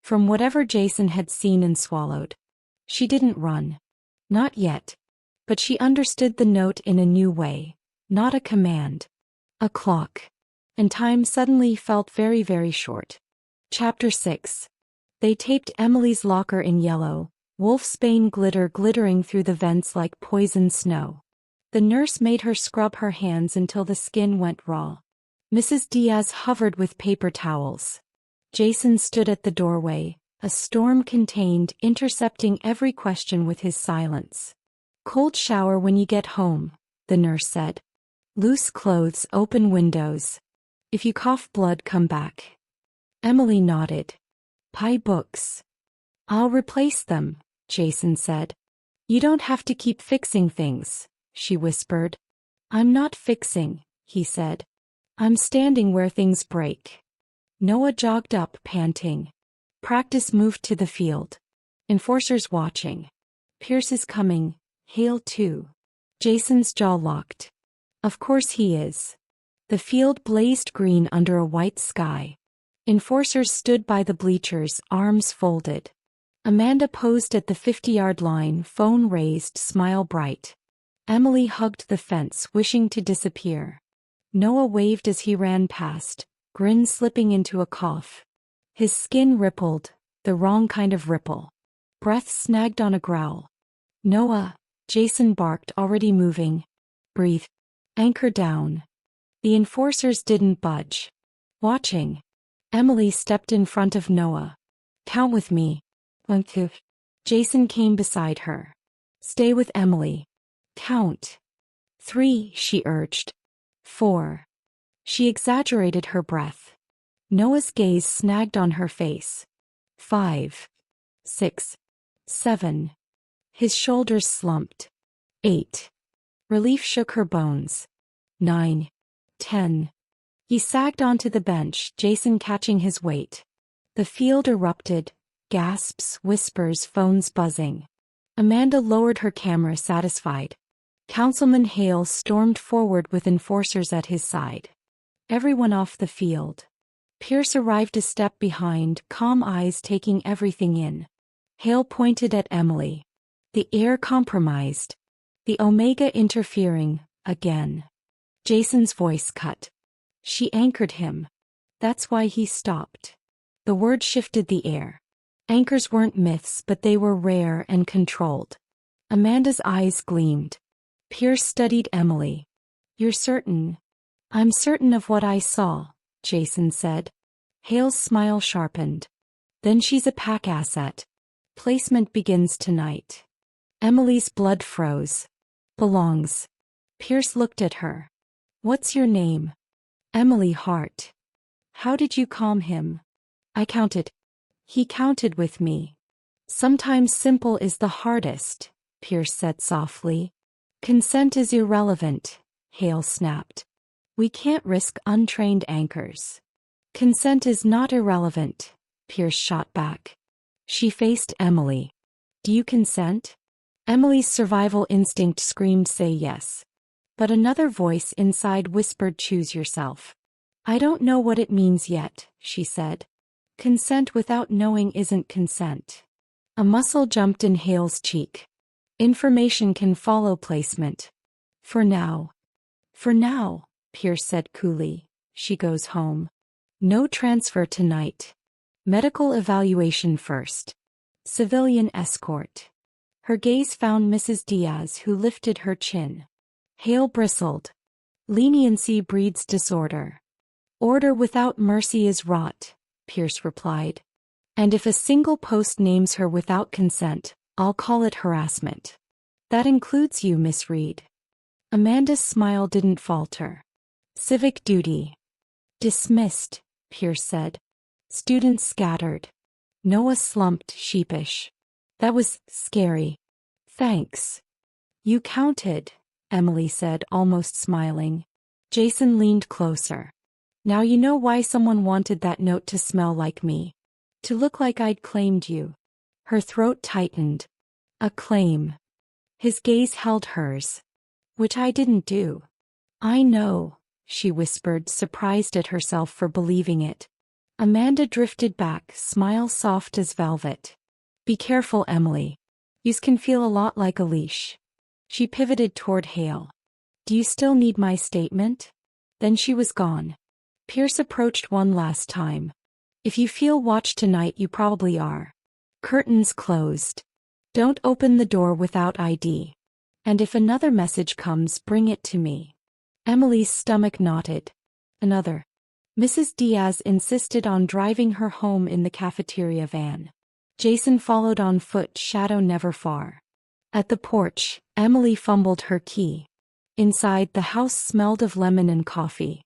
From whatever Jason had seen and swallowed. She didn't run. Not yet. But she understood the note in a new way. Not a command. A clock. And time suddenly felt very, very short. Chapter 6. They taped Emily's locker in yellow, wolfsbane glitter glittering through the vents like poison snow. The nurse made her scrub her hands until the skin went raw. Mrs. Diaz hovered with paper towels. Jason stood at the doorway, a storm contained, intercepting every question with his silence. Cold shower when you get home, the nurse said. Loose clothes, open windows. If you cough blood, come back. Emily nodded. Pie books. I'll replace them, Jason said. You don't have to keep fixing things, she whispered. I'm not fixing, he said. I'm standing where things break. Noah jogged up, panting. Practice moved to the field. Enforcers watching. Pierce is coming. Hail too. Jason's jaw locked. Of course he is. The field blazed green under a white sky. Enforcers stood by the bleachers, arms folded. Amanda posed at the 50-yard line, phone raised, smile bright. Emily hugged the fence, wishing to disappear. Noah waved as he ran past, grin slipping into a cough. His skin rippled, the wrong kind of ripple. Breath snagged on a growl. Noah, Jason barked, already moving. Breathe. Anchor down. The enforcers didn't budge. Watching. Emily stepped in front of Noah. Count with me. 1, 2. Jason came beside her. Stay with Emily. Count. 3, she urged. 4. She exaggerated her breath. Noah's gaze snagged on her face. 5. 6. 7. His shoulders slumped. 8. Relief shook her bones. 9. 10. He sagged onto the bench, Jason catching his weight. The field erupted. Gasps, whispers, phones buzzing. Amanda lowered her camera, satisfied. Councilman Hale stormed forward with enforcers at his side. Everyone off the field. Pierce arrived a step behind, calm eyes taking everything in. Hale pointed at Emily. The heir compromised. The Omega interfering, again. Jason's voice cut. She anchored him. That's why he stopped. The word shifted the air. Anchors weren't myths, but they were rare and controlled. Amanda's eyes gleamed. Pierce studied Emily. You're certain? I'm certain of what I saw, Jason said. Hale's smile sharpened. Then she's a pack asset. Placement begins tonight. Emily's blood froze. Belongs. Pierce looked at her. What's your name? Emily Hart. How did you calm him? I counted. He counted with me. Sometimes simple is the hardest, Pierce said softly. Consent is irrelevant, Hale snapped. We can't risk untrained anchors. Consent is not irrelevant, Pierce shot back. She faced Emily. Do you consent? Emily's survival instinct screamed say yes. But another voice inside whispered choose yourself. I don't know what it means yet, she said. Consent without knowing isn't consent. A muscle jumped in Hale's cheek. Information can follow placement. For now. For now, Pierce said coolly. She goes home. No transfer tonight. Medical evaluation first. Civilian escort. Her gaze found Mrs. Diaz, who lifted her chin. Hale bristled. Leniency breeds disorder. Order without mercy is rot, Pierce replied. And if a single post names her without consent, I'll call it harassment. That includes you, Miss Reed. Amanda's smile didn't falter. Civic duty. Dismissed, Pierce said. Students scattered. Noah slumped, sheepish. That was scary. Thanks. You counted, Emily said, almost smiling. Jason leaned closer. Now you know why someone wanted that note to smell like me. To look like I'd claimed you. Her throat tightened. A claim. His gaze held hers. Which I didn't do. I know, she whispered, surprised at herself for believing it. Amanda drifted back, smile soft as velvet. Be careful, Emily. Yous can feel a lot like a leash. She pivoted toward Hale. Do you still need my statement? Then she was gone. Pierce approached one last time. If you feel watched tonight, you probably are. Curtains closed. Don't open the door without ID. And if another message comes, bring it to me. Emily's stomach knotted. Another. Mrs. Diaz insisted on driving her home in the cafeteria van. Jason followed on foot, shadow never far. At the porch, Emily fumbled her key. Inside, the house smelled of lemon and coffee.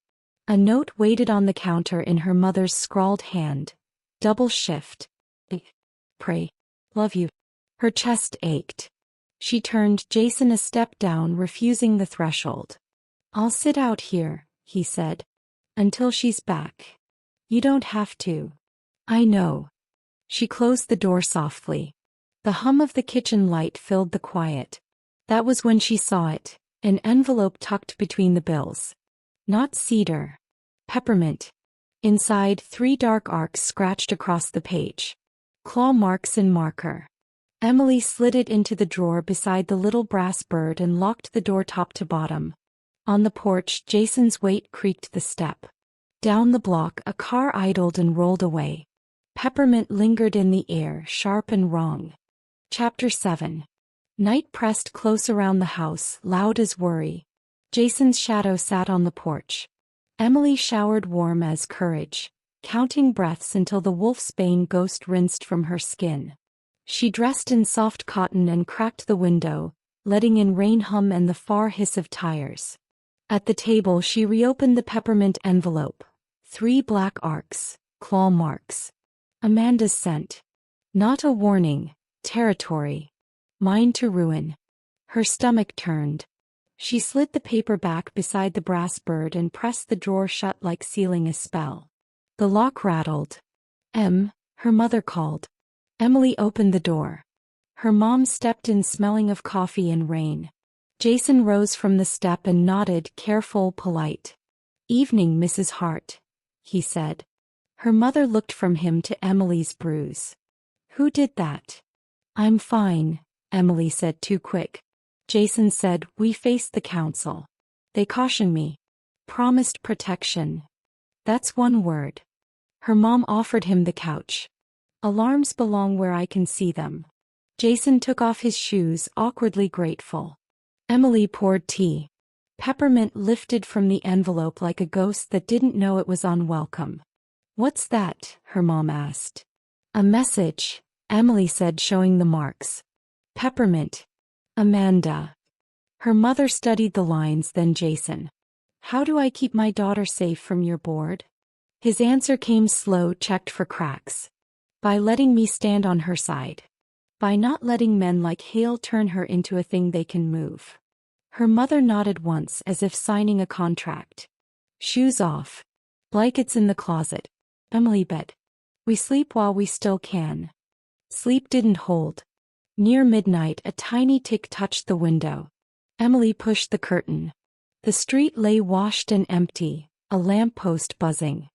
A note waited on the counter in her mother's scrawled hand. Double shift. Pray. Love you. Her chest ached. She turned, Jason a step down, refusing the threshold. I'll sit out here, he said. Until she's back. You don't have to. I know. She closed the door softly. The hum of the kitchen light filled the quiet. That was when she saw it, an envelope tucked between the bills. Not cedar. Peppermint. Inside, 3 dark arcs scratched across the page. Claw marks in marker. Emily slid it into the drawer beside the little brass bird and locked the door top to bottom. On the porch, Jason's weight creaked the step. Down the block, a car idled and rolled away. Peppermint lingered in the air, sharp and wrong. Chapter 7. Night pressed close around the house, loud as worry. Jason's shadow sat on the porch. Emily showered warm as courage, counting breaths until the wolfsbane ghost rinsed from her skin. She dressed in soft cotton and cracked the window, letting in rain hum and the far hiss of tires. At the table, she reopened the peppermint envelope. 3 black arcs, claw marks. Amanda's scent. Not a warning, territory. Mine to ruin. Her stomach turned. She slid the paper back beside the brass bird and pressed the drawer shut like sealing a spell. The lock rattled. Her mother called. Emily opened the door. Her mom stepped in smelling of coffee and rain. Jason rose from the step and nodded, careful, polite. "Evening, Mrs. Hart," he said. Her mother looked from him to Emily's bruise. "Who did that?" "I'm fine," Emily said, too quick. Jason said, "We faced the council. They cautioned me. Promised protection. That's one word." Her mom offered him the couch. "Alarms belong where I can see them." Jason took off his shoes, awkwardly grateful. Emily poured tea. Peppermint lifted from the envelope like a ghost that didn't know it was unwelcome. "What's that?" her mom asked. "A message," Emily said, showing the marks. "Peppermint. Amanda." Her mother studied the lines, then Jason. "How do I keep my daughter safe from your board?" His answer came slow, checked for cracks. "By letting me stand on her side. By not letting men like Hale turn her into a thing they can move." Her mother nodded once, as if signing a contract. "Shoes off. Blankets in the closet. Emily, bed. We sleep while we still can." Sleep didn't hold. Near midnight, a tiny tick touched the window. Emily pushed the curtain. The street lay washed and empty, a lamppost buzzing.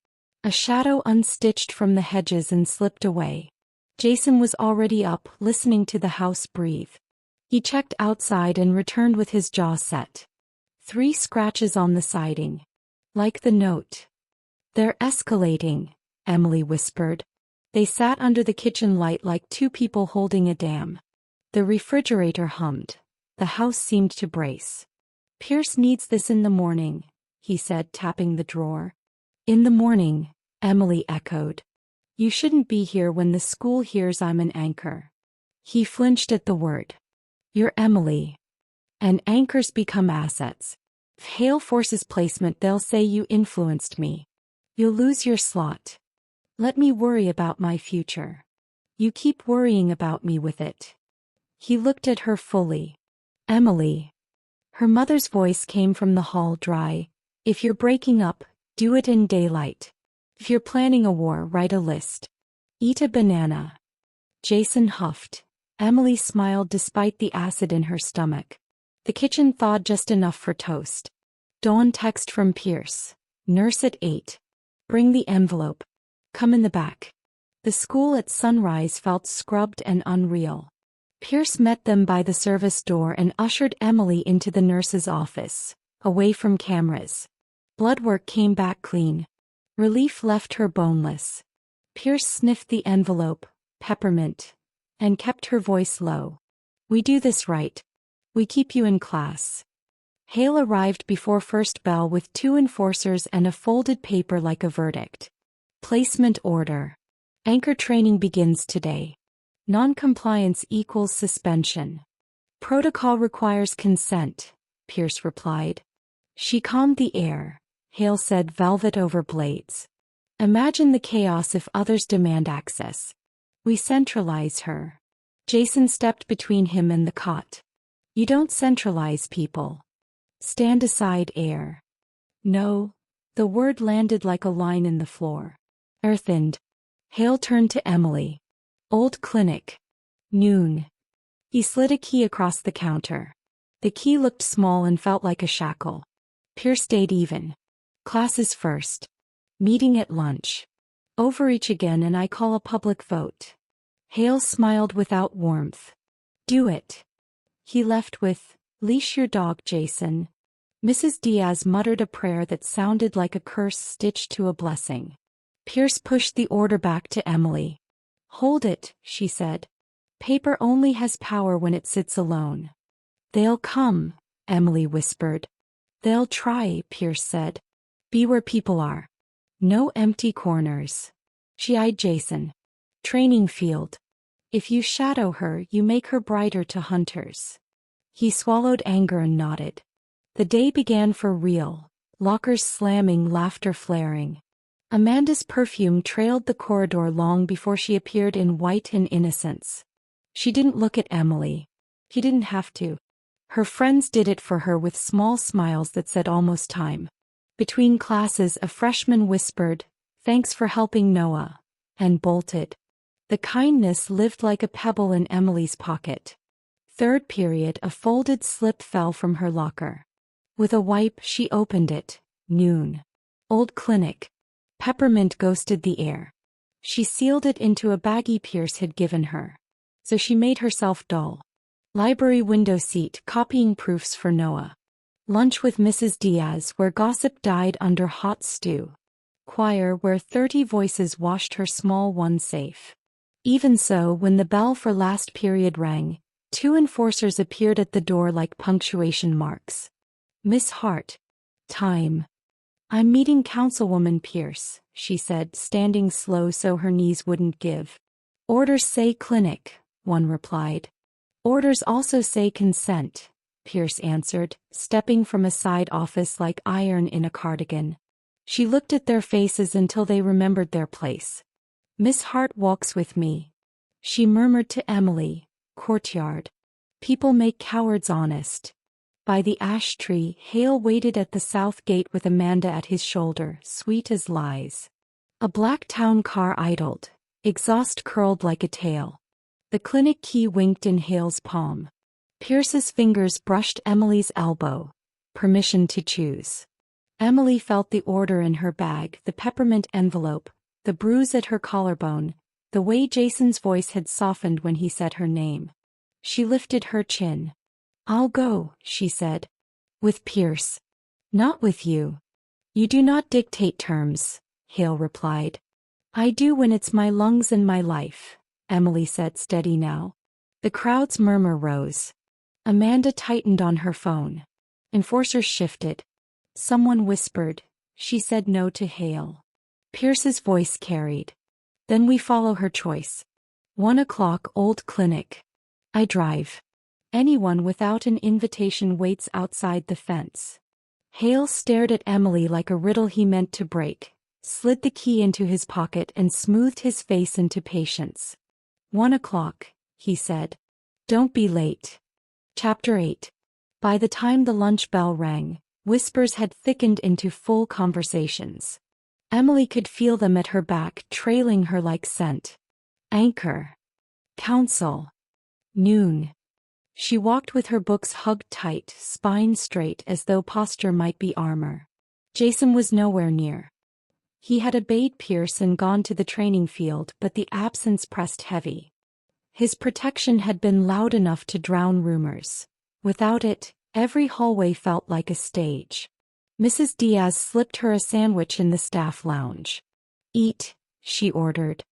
A shadow unstitched from the hedges and slipped away. Jason was already up, listening to the house breathe. He checked outside and returned with his jaw set. 3 scratches on the siding. Like the note. "They're escalating," Emily whispered. They sat under the kitchen light like 2 people holding a dam. The refrigerator hummed. The house seemed to brace. "Pierce needs this in the morning," he said, tapping the drawer. "In the morning," Emily echoed. "You shouldn't be here when the school hears I'm an anchor." He flinched at the word. "You're Emily. And anchors become assets. If Hale forces placement, they'll say you influenced me. You'll lose your slot. Let me worry about my future. You keep worrying about me with it." He looked at her fully. "Emily." Her mother's voice came from the hall, dry. "If you're breaking up, do it in daylight. If you're planning a war, write a list. Eat a banana." Jason huffed. Emily smiled despite the acid in her stomach. The kitchen thawed just enough for toast. Dawn text from Pierce. "Nurse at 8. Bring the envelope. Come in the back." The school at sunrise felt scrubbed and unreal. Pierce met them by the service door and ushered Emily into the nurse's office, away from cameras. Blood work came back clean. Relief left her boneless. Pierce sniffed the envelope, peppermint, and kept her voice low. "We do this right. We keep you in class." Hale arrived before first bell with 2 enforcers and a folded paper like a verdict. "Placement order. Anchor training begins today. Non-compliance equals suspension. Protocol requires consent," Pierce replied. "She calmed the air," Hale said, velvet over blades. "Imagine the chaos if others demand access. We centralize her." Jason stepped between him and the cot. "You don't centralize people. Stand aside, heir." "No." The word landed like a line in the floor. "Earthened." Hale turned to Emily. "Old clinic. Noon." He slid a key across the counter. The key looked small and felt like a shackle. Pierce stayed even. "Classes first. Meeting at lunch. Overreach again and I call a public vote." Hale smiled without warmth. "Do it." He left with, "Leash your dog, Jason." Mrs. Diaz muttered a prayer that sounded like a curse stitched to a blessing. Pierce pushed the order back to Emily. "Hold it," she said. "Paper only has power when it sits alone." "They'll come," Emily whispered. "They'll try," Pierce said. "Be where people are. No empty corners." She eyed Jason. "Training field. If you shadow her, you make her brighter to hunters." He swallowed anger and nodded. The day began for real. Lockers slamming, laughter flaring. Amanda's perfume trailed the corridor long before she appeared in white and innocence. She didn't look at Emily. He didn't have to. Her friends did it for her with small smiles that said almost time. Between classes, a freshman whispered, "Thanks for helping Noah," and bolted. The kindness lived like a pebble in Emily's pocket. Third period, a folded slip fell from her locker. With a wipe, she opened it. Noon. Old clinic. Peppermint ghosted the air. She sealed it into a baggie Pierce had given her. So she made herself dull. Library window seat, copying proofs for Noah. Lunch with Mrs. Diaz, where gossip died under hot stew. Choir, where 30 voices washed her small one safe. Even so, when the bell for last period rang, 2 enforcers appeared at the door like punctuation marks. "Miss Hart." "Time." "I'm meeting Councilwoman Pierce," she said, standing slow so her knees wouldn't give. "Orders say clinic," one replied. "Orders also say consent," Pierce answered, stepping from a side office like iron in a cardigan. She looked at their faces until they remembered their place. "Miss Hart walks with me," she murmured to Emily. Courtyard. "People make cowards honest." By the ash tree, Hale waited at the south gate with Amanda at his shoulder, sweet as lies. A black town car idled, exhaust curled like a tail. The clinic key winked in Hale's palm. Pierce's fingers brushed Emily's elbow. Permission to choose. Emily felt the order in her bag, the peppermint envelope, the bruise at her collarbone, the way Jason's voice had softened when he said her name. She lifted her chin. "I'll go," she said. "With Pierce." "Not with you." "You do not dictate terms," Hale replied. "I do when it's my lungs and my life," Emily said, steady now. The crowd's murmur rose. Amanda tightened on her phone. Enforcers shifted. Someone whispered. She said no to Hale. Pierce's voice carried. "Then we follow her choice." 1 o'clock, old clinic. "I drive." Anyone without an invitation waits outside the fence. Hale stared at Emily like a riddle he meant to break, slid the key into his pocket and smoothed his face into patience. 1 o'clock, he said. "Don't be late." Chapter 8. By the time the lunch bell rang, whispers had thickened into full conversations. Emily could feel them at her back, trailing her like scent. Anchor. Council. Noon. She walked with her books hugged tight, spine straight as though posture might be armor. Jason was nowhere near. He had obeyed Pierce and gone to the training field, but the absence pressed heavy. His protection had been loud enough to drown rumors. Without it, every hallway felt like a stage. Mrs. Diaz slipped her a sandwich in the staff lounge. "Eat," she ordered.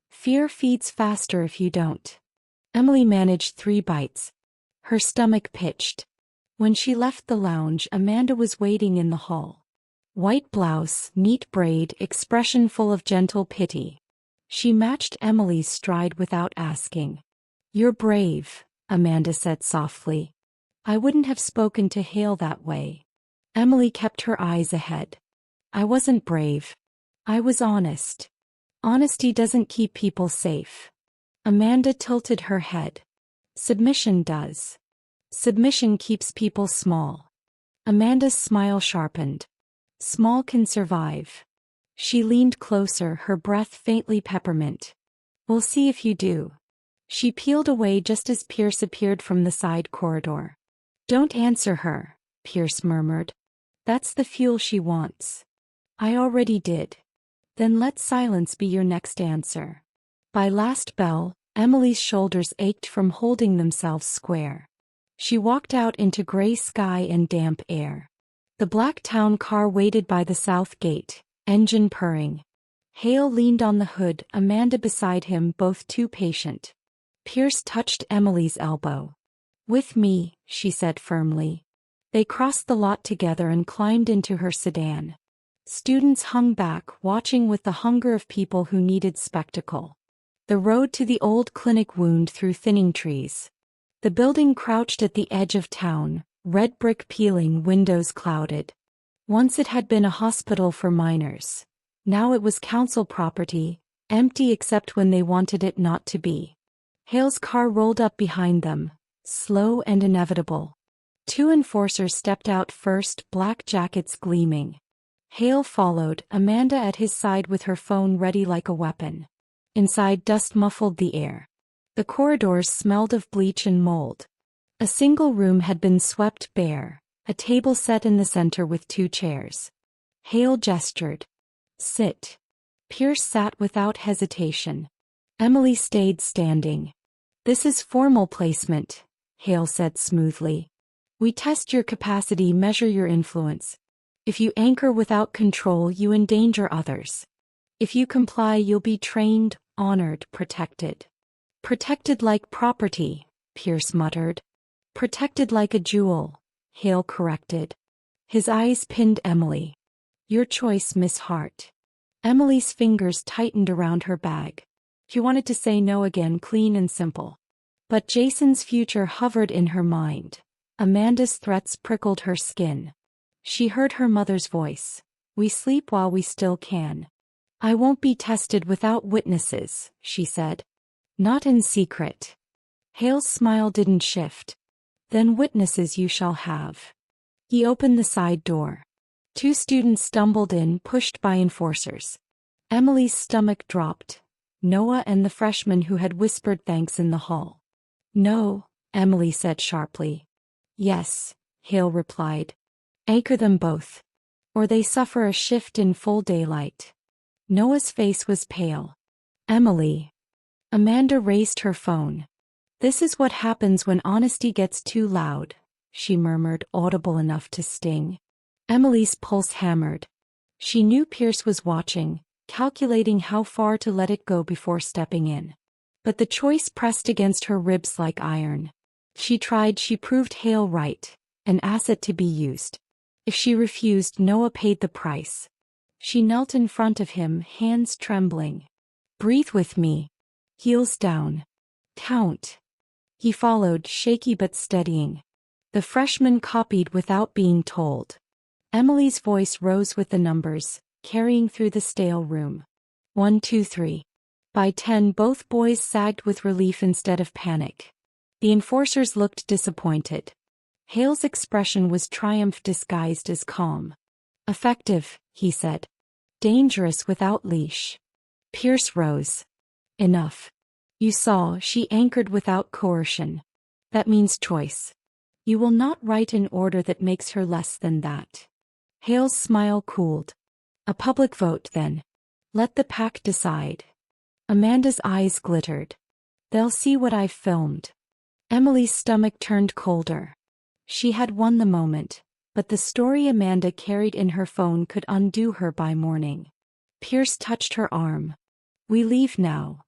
"Fear feeds faster if you don't." Emily managed 3 bites. Her stomach pitched. When she left the lounge, Amanda was waiting in the hall. White blouse, neat braid, expression full of gentle pity. She matched Emily's stride without asking. "You're brave," Amanda said softly. "I wouldn't have spoken to Hale that way." Emily kept her eyes ahead. "I wasn't brave. I was honest. Honesty doesn't keep people safe." Amanda tilted her head. "Submission does. Submission keeps people small." Amanda's smile sharpened. "Small can survive." She leaned closer, her breath faintly peppermint. "We'll see if you do." She peeled away just as Pierce appeared from the side corridor. "Don't answer her," Pierce murmured. "That's the fuel she wants." "I already did." "Then let silence be your next answer." By last bell, Emily's shoulders ached from holding themselves square. She walked out into gray sky and damp air. The black town car waited by the south gate, engine purring. Hale leaned on the hood, Amanda beside him, both too patient. Pierce touched Emily's elbow. "With me," she said firmly. They crossed the lot together and climbed into her sedan. Students hung back, watching with the hunger of people who needed spectacle. The road to the old clinic wound through thinning trees. The building crouched at the edge of town, red brick peeling, windows clouded. Once it had been a hospital for minors. Now it was council property, empty except when they wanted it not to be. Hale's car rolled up behind them, slow and inevitable. Two enforcers stepped out first, black jackets gleaming. Hale followed, Amanda at his side with her phone ready like a weapon. Inside, dust muffled the air. The corridors smelled of bleach and mold. A single room had been swept bare, a table set in the center with two chairs. Hale gestured. Sit. Pierce sat without hesitation. Emily stayed standing. This is formal placement, Hale said smoothly. We test your capacity, measure your influence. If you anchor without control, you endanger others. If you comply, you'll be trained, honored, protected. Protected like property, Pierce muttered. Protected like a jewel, Hale corrected. His eyes pinned Emily. Your choice, Miss Hart. Emily's fingers tightened around her bag. She wanted to say no again, clean and simple. But Jason's future hovered in her mind. Amanda's threats prickled her skin. She heard her mother's voice. We sleep while we still can. I won't be tested without witnesses, she said. Not in secret. Hale's smile didn't shift. Then witnesses you shall have. He opened the side door. Two students stumbled in, pushed by enforcers. Emily's stomach dropped. Noah and the freshman who had whispered thanks in the hall. No, Emily said sharply. Yes, Hale replied. Anchor them both. Or they suffer a shift in full daylight. Noah's face was pale. Emily. Amanda raised her phone. This is what happens when honesty gets too loud, she murmured, audible enough to sting. Emily's pulse hammered. She knew Pierce was watching, calculating how far to let it go before stepping in. But the choice pressed against her ribs like iron. She tried, she proved Hale right, an asset to be used. If she refused, Noah paid the price. She knelt in front of him, hands trembling. Breathe with me. Heels down. Count. He followed, shaky but steadying. The freshman copied without being told. Emily's voice rose with the numbers, carrying through the stale room. 1, 2, 3. By 10, both boys sagged with relief instead of panic. The enforcers looked disappointed. Hale's expression was triumph disguised as calm. Effective, he said. Dangerous without leash. Pierce rose. Enough. You saw, she anchored without coercion. That means choice. You will not write an order that makes her less than that. Hale's smile cooled. A public vote, then. Let the pack decide. Amanda's eyes glittered. They'll see what I've filmed. Emily's stomach turned colder. She had won the moment, but the story Amanda carried in her phone could undo her by morning. Pierce touched her arm. We leave now.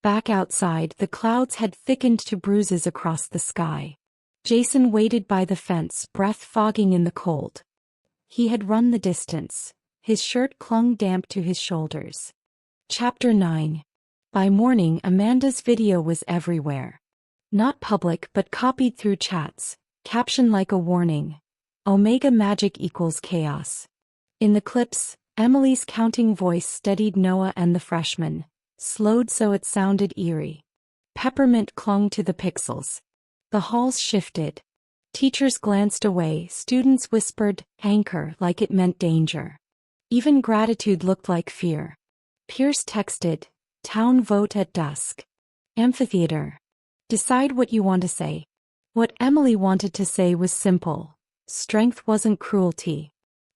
Back outside, the clouds had thickened to bruises across the sky. Jason waited by the fence, breath fogging in the cold. He had run the distance. His shirt clung damp to his shoulders. Chapter 9. By morning, Amanda's video was everywhere. Not public but copied through chats, captioned like a warning. Omega magic equals chaos. In the clips, Emily's counting voice steadied Noah and the freshman, slowed so it sounded eerie. Peppermint clung to the pixels. The halls shifted. Teachers glanced away, students whispered, anchor, like it meant danger. Even gratitude looked like fear. Pierce texted, town vote at dusk. Amphitheater. Decide what you want to say. What Emily wanted to say was simple. Strength wasn't cruelty.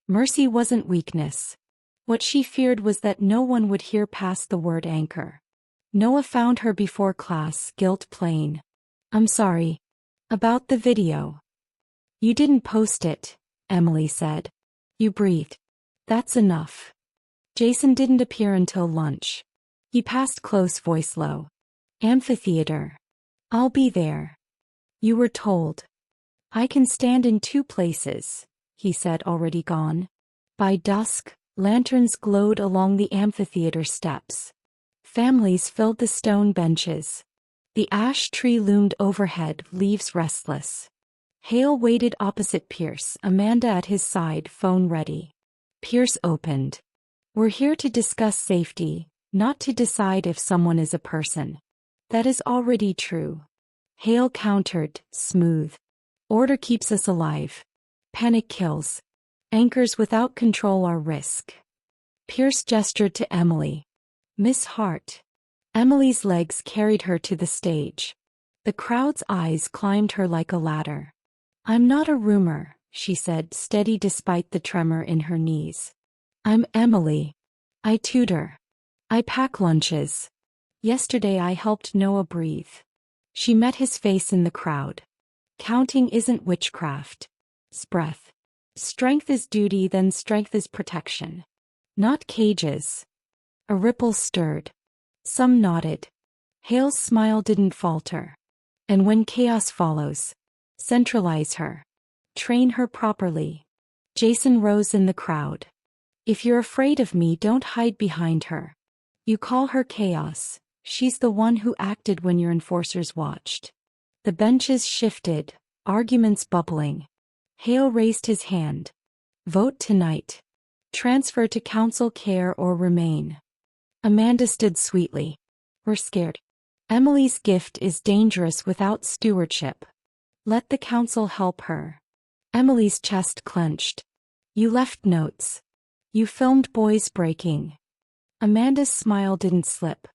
Mercy wasn't weakness. What she feared was that no one would hear past the word anchor. Noah found her before class, guilt plain. I'm sorry. About the video. You didn't post it, Emily said. You breathed. That's enough. Jason didn't appear until lunch. He passed close, voice low. Amphitheater. I'll be there. You were told. I can stand in 2 places, he said, already gone. By dusk, lanterns glowed along the amphitheater steps. Families filled the stone benches. The ash tree loomed overhead, leaves restless. Hale waited opposite Pierce, Amanda at his side, phone ready. Pierce opened. We're here to discuss safety, not to decide if someone is a person. That is already true. Hale countered, smooth. Order keeps us alive. Panic kills. Anchors without control are risk. Pierce gestured to Emily. Miss Hart. Emily's legs carried her to the stage. The crowd's eyes climbed her like a ladder. I'm not a rumor, she said, steady despite the tremor in her knees. I'm Emily. I tutor. I pack lunches. Yesterday I helped Noah breathe. She met his face in the crowd. Counting isn't witchcraft. It's breath. Strength is duty, then strength is protection. Not cages. A ripple stirred. Some nodded. Hale's smile didn't falter. And when chaos follows, centralize her. Train her properly. Jason rose in the crowd. If you're afraid of me, don't hide behind her. You call her chaos. She's the one who acted when your enforcers watched. The benches shifted, arguments bubbling. Hale raised his hand. Vote tonight. Transfer to council care or remain. Amanda stood sweetly. We're scared. Emily's gift is dangerous without stewardship. Let the council help her. Emily's chest clenched. You left notes. You filmed boys breaking. Amanda's smile didn't slip.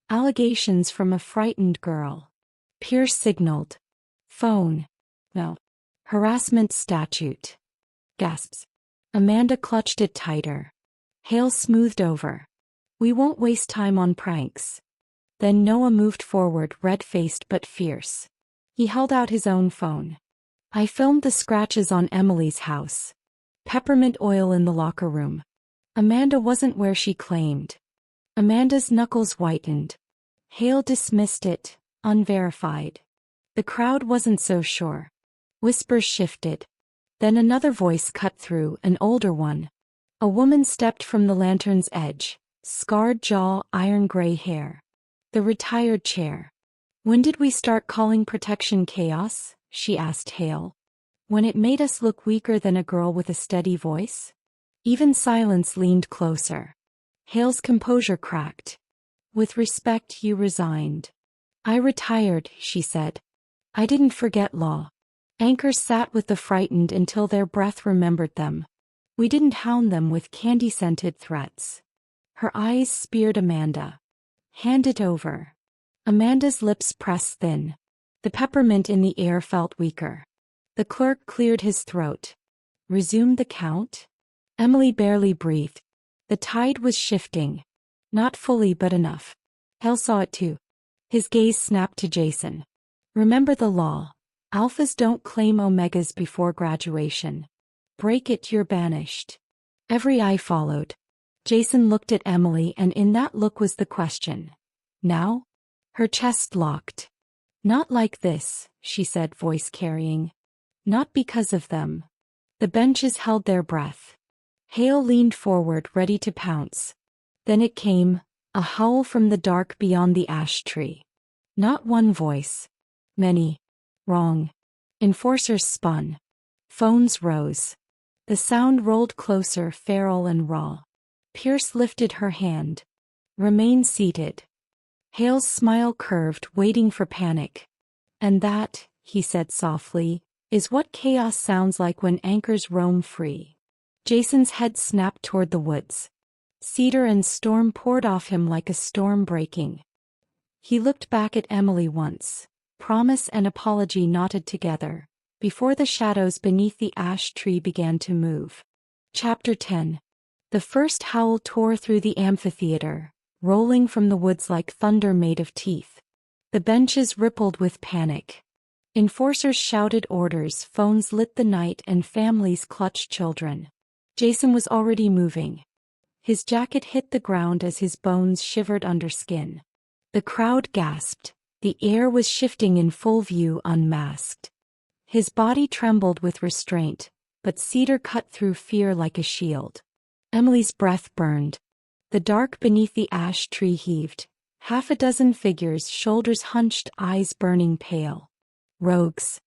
Allegations from a frightened girl. Pierce signaled. Phone. No. Harassment statute. Gasps. Amanda clutched it tighter. Hale smoothed over. We won't waste time on pranks. Then Noah moved forward, red-faced but fierce. He held out his own phone. I filmed the scratches on Emily's house. Peppermint oil in the locker room. Amanda wasn't where she claimed. Amanda's knuckles whitened. Hale dismissed it, unverified. The crowd wasn't so sure. Whispers shifted. Then another voice cut through, an older one. A woman stepped from the lantern's edge, scarred jaw, iron-gray hair. The retired chair. When did we start calling protection chaos? She asked Hale. When it made us look weaker than a girl with a steady voice? Even silence leaned closer. Hale's composure cracked. With respect, you resigned. I retired, she said. I didn't forget law. Anchors sat with the frightened until their breath remembered them. We didn't hound them with candy-scented threats. Her eyes speared Amanda. Hand it over. Amanda's lips pressed thin. The peppermint in the air felt weaker. The clerk cleared his throat. Resume the count? Emily barely breathed. The tide was shifting. Not fully, but enough. Hale saw it too. His gaze snapped to Jason. Remember the law. Alphas don't claim omegas before graduation. Break it, you're banished. Every eye followed. Jason looked at Emily, and in that look was the question. Now? Her chest locked. Not like this, she said, voice carrying. Not because of them. The benches held their breath. Hale leaned forward, ready to pounce. Then it came, a howl from the dark beyond the ash tree. Not one voice. Many. Wrong. Enforcers spun. Phones rose. The sound rolled closer, feral and raw. Pierce lifted her hand. Remain seated. Hale's smile curved, waiting for panic. And that, he said softly, is what chaos sounds like when anchors roam free. Jason's head snapped toward the woods. Cedar and storm poured off him like a storm breaking. He looked back at Emily once. Promise and apology knotted together, before the shadows beneath the ash tree began to move. Chapter 10. The first howl tore through the amphitheater, rolling from the woods like thunder made of teeth. The benches rippled with panic. Enforcers shouted orders, phones lit the night, and families clutched children. Jason was already moving. His jacket hit the ground as his bones shivered under skin. The crowd gasped. The air was shifting in full view, unmasked. His body trembled with restraint, but Cedar cut through fear like a shield. Emily's breath burned. The dark beneath the ash tree heaved. Half a dozen figures, shoulders hunched, eyes burning pale. Rogues.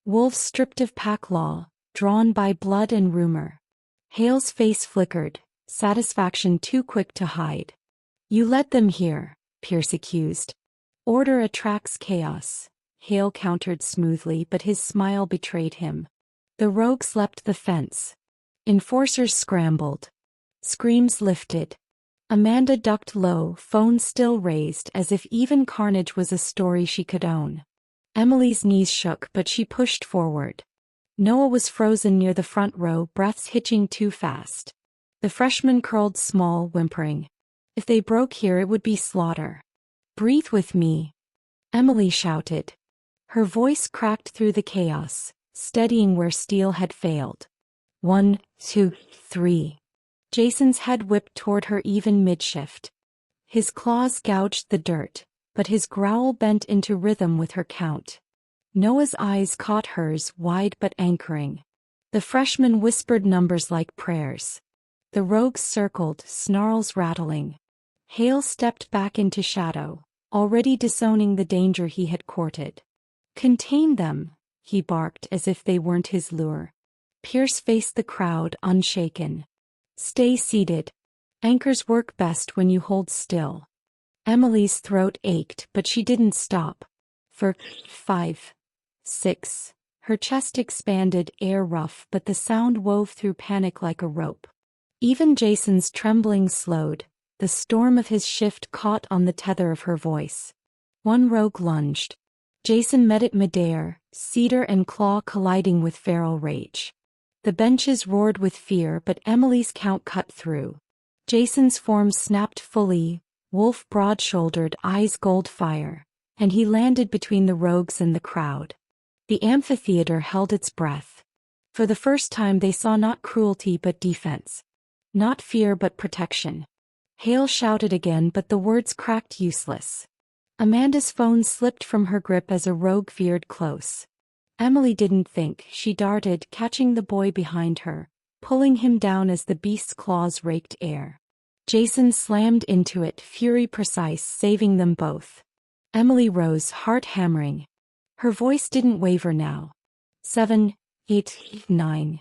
Wolves stripped of pack law, drawn by blood and rumor. Hale's face flickered, satisfaction too quick to hide. You led them here, Pierce accused. Order attracts chaos. Hale countered smoothly, but his smile betrayed him. The rogues leapt the fence. Enforcers scrambled. Screams lifted. Amanda ducked low, phone still raised, as if even carnage was a story she could own. Emily's knees shook, but she pushed forward. Noah was frozen near the front row, breaths hitching too fast. The freshman curled small, whimpering. If they broke here, it would be slaughter. "Breathe with me," Emily shouted. Her voice cracked through the chaos, steadying where steel had failed. 1, 2, 3. Jason's head whipped toward her even mid-shift. His claws gouged the dirt, but his growl bent into rhythm with her count. Noah's eyes caught hers, wide but anchoring. The freshman whispered numbers like prayers. The rogues circled, snarls rattling. Hale stepped back into shadow, already disowning the danger he had courted. "Contain them," he barked as if they weren't his lure. Pierce faced the crowd, unshaken. "Stay seated. Anchors work best when you hold still." Emily's throat ached, but she didn't stop. For 5, 6, her chest expanded, air rough, but the sound wove through panic like a rope. Even Jason's trembling slowed. The storm of his shift caught on the tether of her voice. One rogue lunged. Jason met it midair, cedar and claw colliding with feral rage. The benches roared with fear, but Emily's count cut through. Jason's form snapped fully, wolf broad-shouldered, eyes gold fire, and he landed between the rogues and the crowd. The amphitheater held its breath. For the first time they saw not cruelty but defense. Not fear but protection. Hale shouted again, but the words cracked useless. Amanda's phone slipped from her grip as a rogue veered close. Emily didn't think, she darted, catching the boy behind her, pulling him down as the beast's claws raked air. Jason slammed into it, fury precise, saving them both. Emily rose, heart hammering. Her voice didn't waver now. 7, 8, 9.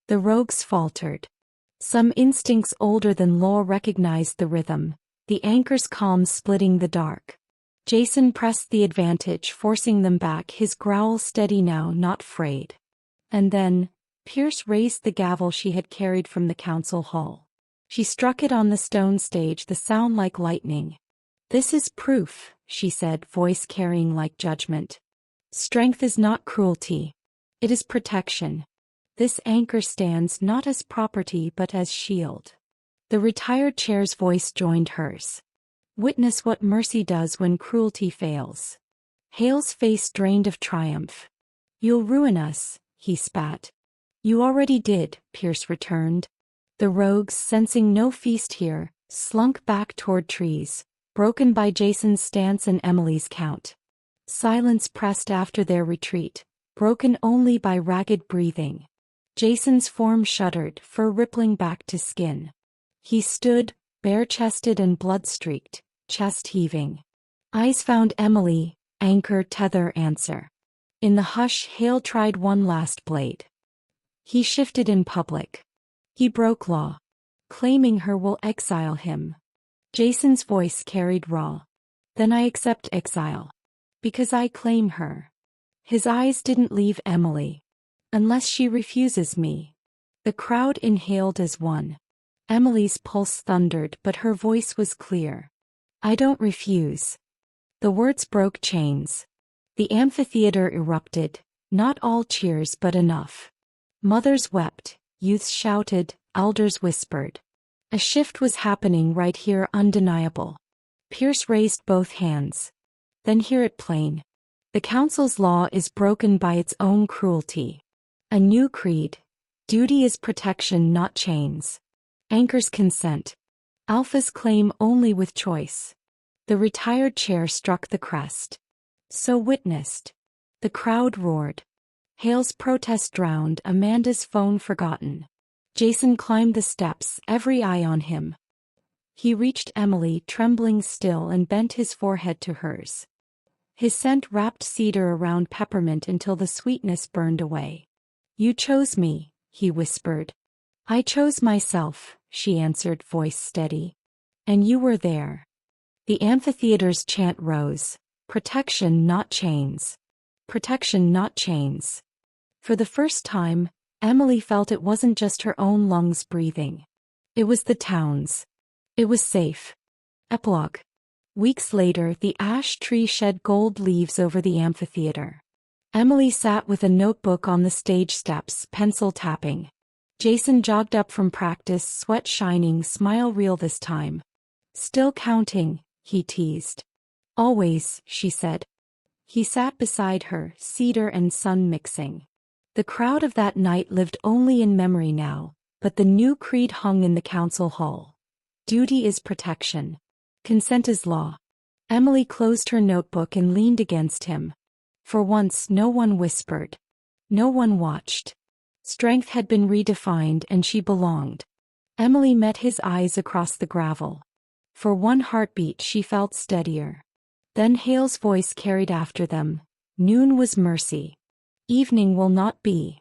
The rogues faltered. Some instincts older than law recognized the rhythm, the anchor's calm splitting the dark. Jason pressed the advantage, forcing them back, his growl steady now, not frayed. And then, Pierce raised the gavel she had carried from the council hall. She struck it on the stone stage, the sound like lightning. "This is proof," she said, voice carrying like judgment. "Strength is not cruelty. It is protection. This anchor stands not as property but as shield." The retired chair's voice joined hers. "Witness what mercy does when cruelty fails." Hale's face drained of triumph. "You'll ruin us," he spat. "You already did," Pierce returned. The rogues, sensing no feast here, slunk back toward trees, broken by Jason's stance and Emily's count. Silence pressed after their retreat, broken only by ragged breathing. Jason's form shuddered, fur rippling back to skin. He stood, bare-chested and blood-streaked, chest heaving. Eyes found Emily, anchor, tether, answer. In the hush, Hale tried one last blade. He shifted in public. He broke law. Claiming her will exile him. Jason's voice carried raw. "Then I accept exile. Because I claim her." His eyes didn't leave Emily. "Unless she refuses me." The crowd inhaled as one. Emily's pulse thundered, but her voice was clear. "I don't refuse." The words broke chains. The amphitheater erupted, not all cheers but enough. Mothers wept, youths shouted, elders whispered. A shift was happening right here, undeniable. Pierce raised both hands. "Then hear it plain. The council's law is broken by its own cruelty. A new creed. Duty is protection, not chains. Anchors consent. Alphas claim only with choice." The retired chair struck the crest. "So witnessed." The crowd roared. Hale's protest drowned, Amanda's phone forgotten. Jason climbed the steps, every eye on him. He reached Emily, trembling still, and bent his forehead to hers. His scent wrapped cedar around peppermint until the sweetness burned away. "You chose me," he whispered. "I chose myself," she answered, voice steady. "And you were there." The amphitheater's chant rose. Protection, not chains. Protection, not chains. For the first time, Emily felt it wasn't just her own lungs breathing. It was the town's. It was safe. Epilogue. Weeks later, the ash tree shed gold leaves over the amphitheater. Emily sat with a notebook on the stage steps, pencil tapping. Jason jogged up from practice, sweat shining, smile real this time. Still counting, he teased. Always, she said. He sat beside her, cedar and sun mixing. The crowd of that night lived only in memory now, but the new creed hung in the council hall. Duty is protection. Consent is law. Emily closed her notebook and leaned against him. For once, no one whispered. No one watched. Strength had been redefined and she belonged. Emily met his eyes across the gravel. For one heartbeat she felt steadier. Then Hale's voice carried after them. Noon was mercy. Evening will not be.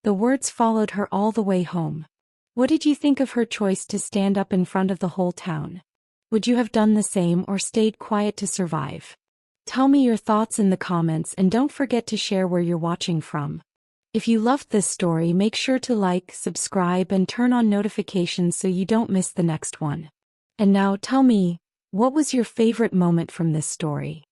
The words followed her all the way home. What did you think of her choice to stand up in front of the whole town? Would you have done the same or stayed quiet to survive? Tell me your thoughts in the comments and don't forget to share where you're watching from. If you loved this story, make sure to like, subscribe and turn on notifications so you don't miss the next one. And now tell me, what was your favorite moment from this story?